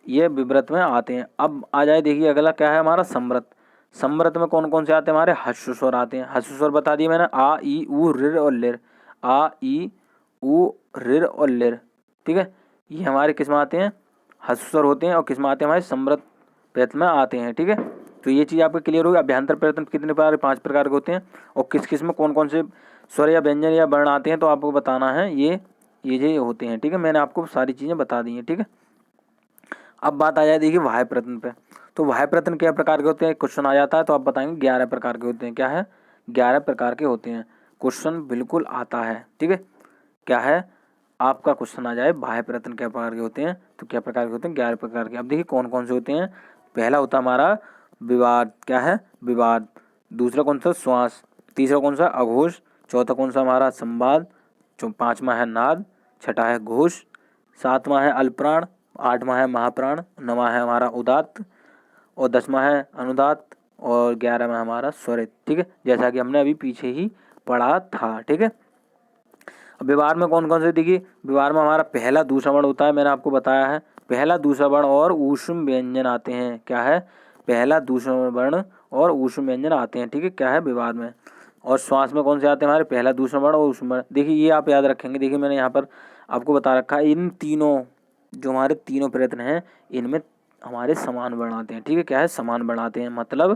ये विवृत में आते हैं। अब आ जाए देखिए अगला क्या है हमारा समृत। समृत में कौन कौन से आते हैं हमारे हर्ष स्वर आते हैं। हर्ष स्वर बता दिए मैंने आ ई उ ऋ और लिर। आ ई उ ऋ और लिर। ठीक है ये हमारे किस में आते हैं हर्ष स्वर होते हैं और किस में आते हैं हमारे समृत प्रयत्न में आते हैं। ठीक है तो ये चीज़ आपको क्लियर होगी। अभ्यंतर प्रयत्न कितने प्रकार 5 प्रकार के होते हैं और किस किस में कौन कौन से स्वर या व्यंजन या वर्ण आते हैं तो आपको बताना है ये होते हैं। ठीक है मैंने आपको सारी चीज़ें बता दी हैं। ठीक है अब बात आ जाए देखिए वाह्य प्रयत्न पे। तो वाह्य प्रयत्न क्या प्रकार के होते हैं क्वेश्चन आ जाता है तो आप बताएंगे 11 प्रकार के होते हैं। क्या है 11 प्रकार के होते हैं। क्वेश्चन बिल्कुल आता है। ठीक है क्या है आपका क्वेश्चन आ जाए बाह्य प्रयत्न क्या प्रकार के होते हैं तो क्या प्रकार के होते हैं 11 प्रकार के। अब देखिए कौन कौन से होते हैं। पहला होता है हमारा विवाद। क्या है विवाद। दूसरा कौन सा श्वास। तीसरा कौन सा अघोष। चौथा कौन सा हमारा संवाद। पांचवा है नाद। छठा है घोष। सातवां है अल्पप्राण। आठवां है महाप्राण। नौवां है हमारा उदात्त और 10वां है अनुदात्त और 11वां हमारा स्वरित। ठीक है जैसा कि हमने अभी पीछे ही पढ़ा था। ठीक है अब व्यवहार में कौन कौन से देखिए व्यवहार में हमारा पहला दूसरा वर्ण होता है। मैंने आपको बताया है पहला दूसरा वर्ण और ऊष्म व्यंजन आते हैं। क्या है पहला दूसरा वर्ण और ऊष्म व्यंजन आते हैं। ठीक है क्या है व्यवहार में। और श्वास में कौन से आते हैं हमारे पहला दूसरा वर्ण और ऊष्म वर्ण। देखिए ये आप याद रखेंगे। देखिए मैंने यहाँ पर आपको बता रखा है इन तीनों जो हमारे तीनों प्रयत्न हैं इनमें हमारे समान वर्ण आते हैं। ठीक है क्या है समान वर्ण आते हैं मतलब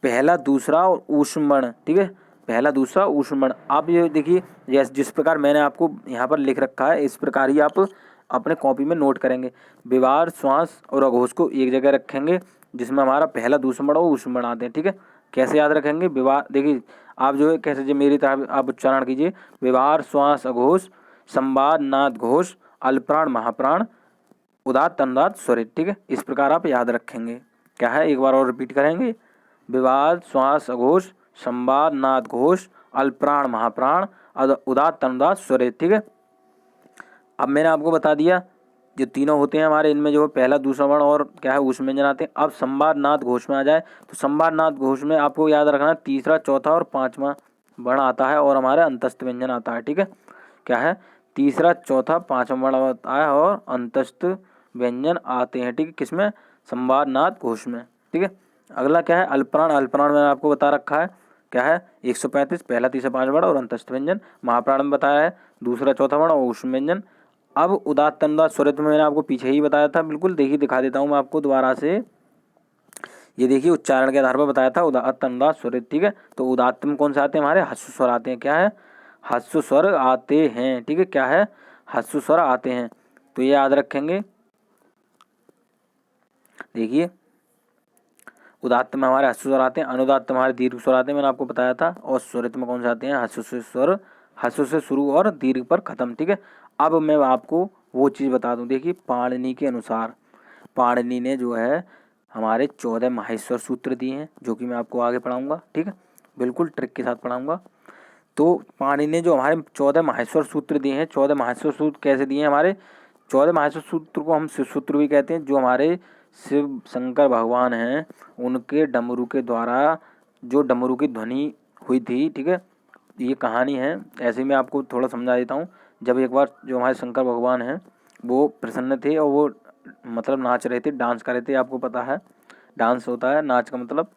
पहला दूसरा और ऊष्म वर्ण। ठीक है पहला दूसरा ऊष्म वर्ण। आप ये देखिए जिस प्रकार मैंने आपको यहाँ पर लिख रखा है इस प्रकार ही आप अपने कॉपी में नोट करेंगे। विवार श्वास और अघोष को एक जगह रखेंगे जिसमें हमारा पहला दूसरा वर्ण और ऊष्म वर्ण आते हैं। ठीक है कैसे याद रखेंगे विवाह देखिए आप जो है कैसे जो मेरी तरह आप उच्चारण कीजिए विवार श्वास अघोष संवाद नाद घोष अल्पप्राण महाप्राण उदात्त अनुदात्त स्वरित। ठीक है इस प्रकार आप याद रखेंगे। क्या है एक बार और रिपीट करेंगे विवाद श्वास अघोष संवाद नाद घोष अल्पप्राण महाप्राण उदात्त अनुदात्त स्वरित। ठीक है अब मैंने आपको बता दिया जो तीनों होते हैं हमारे इनमें जो पहला दूसरा वर्ण और क्या है ऊष्म व्यंजन आते हैं। अब संवाद नाद घोष में आ जाए तो संवाद नाद घोष में आपको याद रखना तीसरा चौथा और पांचवा वर्ण आता है और हमारे अंतस्थ व्यंजन आता है। ठीक है क्या है तीसरा चौथा पांचवा वर्ण आता है और अंतस्थ व्यंजन आते हैं। ठीक है किसमें संवाद नाद घोष में। ठीक है अगला क्या है अल्पप्राण। अल्पप्राण मैंने आपको बता रखा है क्या है 135 पहला तीसरा पांचवा वर्ण और अंतस्थ व्यंजन। महाप्राण में बताया है दूसरा चौथा वर्ण और ऊष्म व्यंजन। अब उदात्त अनुदात्त स्वरित में मैंने आपको पीछे ही बताया था बिल्कुल देखिए दिखा देता हूँ मैं आपको दोबारा से। ये देखिए उच्चारण के आधार पर बताया था उदात्त अनुदात्त स्वरित। ठीक है तो उदात्त में कौन से आते हैं हमारे हस्व स्वर आते हैं। क्या है हस्व स्वर आते हैं। ठीक है क्या है हस्व स्वर आते हैं तो ये याद रखेंगे। देखिए उदात्त में हमारे हस्व स्वर आते हैं अनुदात्त में हमारे दीर्घ स्वर आते हैं मैंने आपको बताया था और स्वरित में कौन से आते हैं हस्व स्वर हस्व से शुरू और दीर्घ पर खत्म। ठीक है अब मैं आपको वो चीज़ बता दूं देखिए पाणिनि के अनुसार पाणिनि ने जो है हमारे 14 माहेश्वर सूत्र दिए हैं जो कि मैं आपको आगे पढ़ाऊंगा। ठीक है बिल्कुल ट्रिक के साथ पढ़ाऊंगा। तो पाणिनि ने जो हमारे 14 माहेश्वर सूत्र दिए हैं 14 माहेश्वर सूत्र कैसे दिए हैं हमारे 14 माहेश्वर सूत्र को हम शिव सूत्र भी कहते हैं। जो हमारे शिव शंकर भगवान हैं उनके डमरू के द्वारा जो डमरू की ध्वनि हुई थी। ठीक है ये कहानी है ऐसे मैं आपको थोड़ा समझा देता हूँ। जब एक बार जो हमारे शंकर भगवान हैं वो प्रसन्न थे और वो मतलब नाच रहे थे डांस कर रहे थे। आपको पता है डांस होता है नाच का मतलब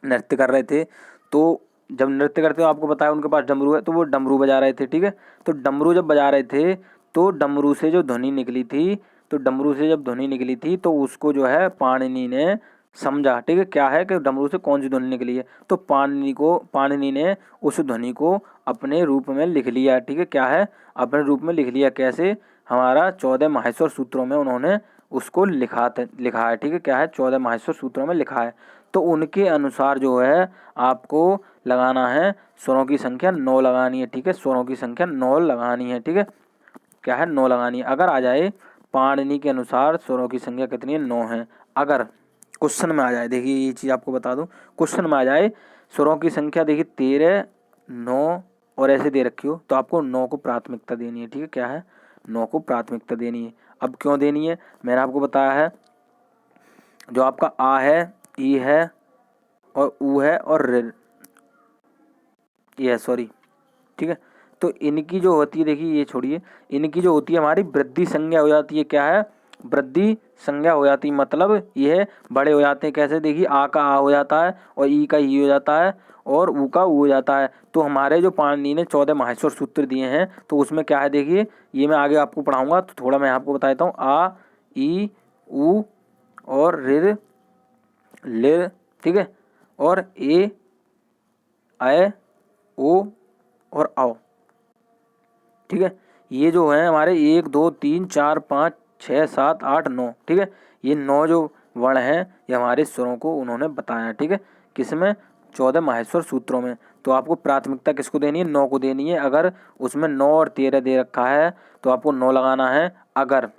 नृत्य कर रहे थे। तो जब नृत्य करते हो आपको पता है उनके पास डमरू है तो वो डमरू बजा रहे थे। ठीक है तो डमरू जब बजा रहे थे तो डमरू से जो ध्वनि निकली थी तो डमरू से जब ध्वनि निकली थी तो उसको जो है पाणिनि ने समझा। ठीक है क्या है कि डमरू से कौन सी ध्वनि निकली है तो पाणिनि ने उस ध्वनि को अपने रूप में लिख लिया। ठीक है क्या है अपने रूप में लिख लिया। कैसे हमारा 14 माहेश्वर सूत्रों में उन्होंने उसको लिखा है। ठीक है क्या है 14 माहेश्वर सूत्रों में लिखा है। तो उनके अनुसार जो है आपको लगाना है स्वरों की संख्या 9 लगानी है। ठीक है स्वरों की संख्या 9 लगानी है। ठीक है क्या है 9 लगानी है। अगर आ जाए पाणिनि के अनुसार स्वरों की संख्या कितनी है 9 है। अगर क्वेश्चन में आ जाए देखिए ये चीज़ आपको बता दूं क्वेश्चन में आ जाए स्वरों की संख्या देखिए 13 9 और ऐसे दे रखी हो तो आपको 9 को प्राथमिकता देनी है। ठीक है क्या है 9 को प्राथमिकता देनी है। अब क्यों देनी है मैंने आपको बताया है जो आपका आ है ई है और ऊ है और ऋ, ये है सॉरी, ठीक है। तो इनकी जो होती है, देखिए ये छोड़िए, इनकी जो होती है हमारी वृद्धि संज्ञा हो जाती है, क्या है, वृद्धि संज्ञा हो जाती है, मतलब ये बड़े हो जाते हैं। कैसे, देखिए आ का आ हो जाता है और ई का ई हो जाता है और ऊ का ऊ हो जाता है। तो हमारे जो पाणिनि ने 14 माहेश्वर सूत्र दिए हैं, तो उसमें क्या है, देखिए ये मैं आगे आपको पढ़ाऊंगा, तो थोड़ा मैं आपको बता देता हूँ। आ, ई, ऊ और ऋ, लिर, ठीक है, और ए, ऐ, ओ और औ, ठीक है। ये जो है हमारे 1 2 3 4 5 6 7 8 9, ठीक है। ये 9 जो वर्ण हैं ये हमारे स्वरों को उन्होंने बताया, ठीक है। किसमें, 14 माहेश्वर सूत्रों में। तो आपको प्राथमिकता किसको देनी है, 9 को देनी है। अगर उसमें 9 और 13 दे रखा है तो आपको 9 लगाना है। अगर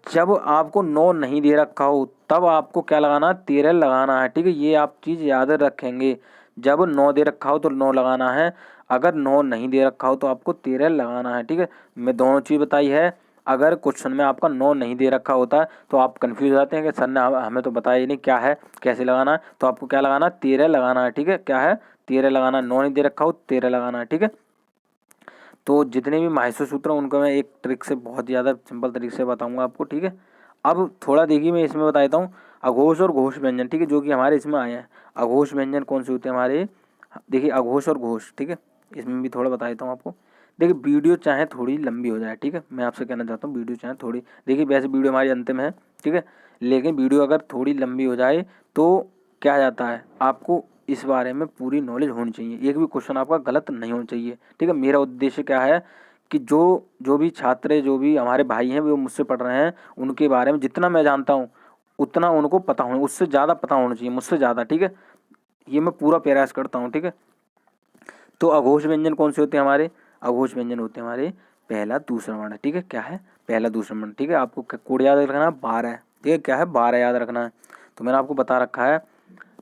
जब आपको 9 नहीं दे रखा हो तब आपको क्या लगाना है, 13 लगाना है, ठीक है। ये आप चीज़ याद रखेंगे। जब 9 दे रखा हो तो 9 लगाना है, अगर 9 नहीं दे रखा हो तो आपको 13 लगाना है, ठीक है। मैं दोनों चीज़ बताई है। अगर क्वेश्चन में आपका 9 नहीं दे रखा होता है तो आप कन्फ्यूज हो जाते हैं कि सर ने हमें तो बताया ही नहीं क्या है, कैसे लगाना है। तो आपको क्या लगाना है, 13 लगाना है, ठीक है। क्या है, 13 लगाना है। 9 नहीं दे रखा हो 13 लगाना है, ठीक है। तो जितने भी माहेश्वर सूत्र हैं उनको मैं एक ट्रिक से, बहुत ज़्यादा सिंपल तरीके से बताऊंगा आपको, ठीक है। अब थोड़ा देखिए मैं इसमें बता देता हूँ अघोष और घोष व्यंजन, ठीक है, जो कि हमारे इसमें आए हैं। अघोष व्यंजन कौन से होते हैं हमारे, देखिए अघोष और घोष, ठीक है। इसमें भी थोड़ा बता देता हूँ आपको। देखिए वीडियो चाहे थोड़ी लंबी हो जाए, ठीक है, मैं आपसे कहना चाहता हूँ वीडियो चाहे थोड़ी, देखिए वैसे वीडियो हमारी अंतिम है, ठीक है, लेकिन वीडियो अगर थोड़ी लंबी हो जाए तो क्या जाता है, आपको इस बारे में पूरी नॉलेज होनी चाहिए, एक भी क्वेश्चन आपका गलत नहीं होना चाहिए, ठीक है। मेरा उद्देश्य क्या है कि जो जो भी छात्र, जो भी हमारे भाई हैं वो मुझसे पढ़ रहे हैं, उनके बारे में जितना मैं जानता हूँ उतना उनको पता होना, उससे ज़्यादा पता होना चाहिए, मुझसे ज़्यादा, ठीक है। ये मैं पूरा प्रयास करता हूँ, ठीक है। तो अघोष व्यंजन कौन से होते हैं हमारे, अघोष व्यंजन होते हैं हमारे पहला दूसरा वर्ण, ठीक है। क्या है, पहला दूसरा वर्ण, ठीक है। आपको कोड याद रखना है 12, ठीक है। क्या है, 12 याद रखना है। तो मैंने आपको बता रखा है,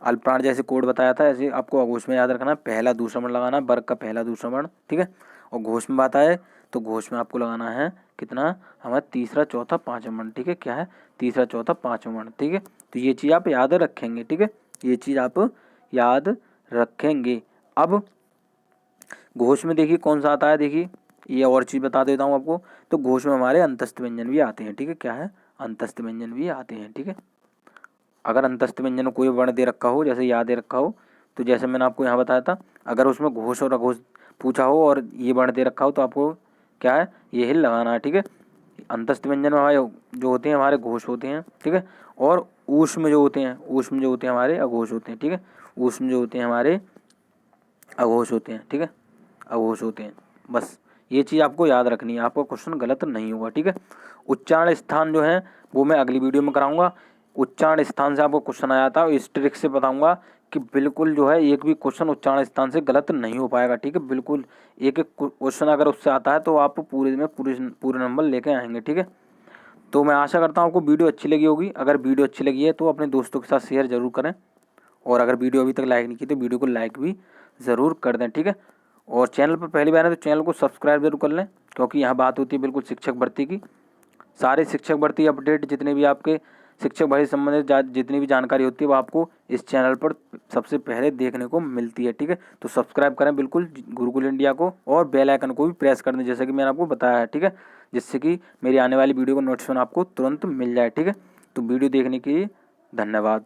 अल्पप्राण जैसे कोड बताया था ऐसे आपको अघोष में याद रखना है, पहला दूसरा वर्ण लगाना है, वर्ग का पहला दूसरा वर्ण, ठीक है। और घोष में बात आए तो घोष में आपको लगाना है कितना, हमारा तीसरा चौथा पाँचवां वर्ण, ठीक है। क्या है, तीसरा चौथा पाँचवां वर्ण, ठीक है। तो ये चीज़ आप याद रखेंगे, ठीक है, ये चीज़ आप याद रखेंगे। अब घोष में देखिए कौन सा आता है, देखिए ये और चीज़ बता देता हूँ आपको। तो घोष में हमारे अंतस्थ व्यंजन भी आते हैं, ठीक है। क्या है, अंतस्थ व्यंजन भी आते हैं, ठीक है। अगर अंतस्थ व्यंजन में कोई वर्ण दे रखा हो, जैसे या दे रखा हो, तो जैसे मैंने आपको यहाँ बताया था, अगर उसमें घोष और अघोष पूछा हो और ये वर्ण दे रखा हो तो आपको क्या है, ये हिल लगाना है, ठीक है। अंतस्थ व्यंजन में हमारे जो होते हैं हमारे घोष होते हैं, ठीक है। और ऊष्म जो होते हैं, ऊष्म जो होते हैं हमारे अघोष होते हैं, ठीक है। ऊष्म जो होते हैं हमारे अघोष होते हैं, ठीक है, अघोष होते हैं। बस ये चीज़ आपको याद रखनी है, आपका क्वेश्चन गलत नहीं होगा, ठीक है। उच्चारण स्थान जो है वो मैं अगली वीडियो में कराऊंगा। उच्चारण स्थान से आपको क्वेश्चन आया था, इस ट्रिक से बताऊंगा कि बिल्कुल जो है एक भी क्वेश्चन उच्चारण स्थान से गलत नहीं हो पाएगा, ठीक है। बिल्कुल एक एक क्वेश्चन अगर उससे आता है तो आप पूरे में पूरे नंबर लेके आएंगे, ठीक है। तो मैं आशा करता हूँ आपको वीडियो अच्छी लगी होगी। अगर वीडियो अच्छी लगी है तो अपने दोस्तों के साथ शेयर जरूर करें, और अगर वीडियो अभी तक लाइक नहीं की तो वीडियो को लाइक भी ज़रूर कर दें, ठीक है। और चैनल पर पहली बार है तो चैनल को सब्सक्राइब जरूर कर लें, क्योंकि यहाँ बात होती है बिल्कुल शिक्षक भर्ती की। सारे शिक्षक भर्ती अपडेट, जितने भी आपके शिक्षक भर्ती संबंधित जितनी भी जानकारी होती है वो आपको इस चैनल पर सबसे पहले देखने को मिलती है, ठीक है। तो सब्सक्राइब करें बिल्कुल गुरुकुल इंडिया को, और बेल आइकन को भी प्रेस कर दें, जैसे कि मैंने आपको बताया है, ठीक है, जिससे कि मेरी आने वाली वीडियो को नोटिफिकेशन आपको तुरंत मिल जाए, ठीक है। तो वीडियो देखने के लिए धन्यवाद।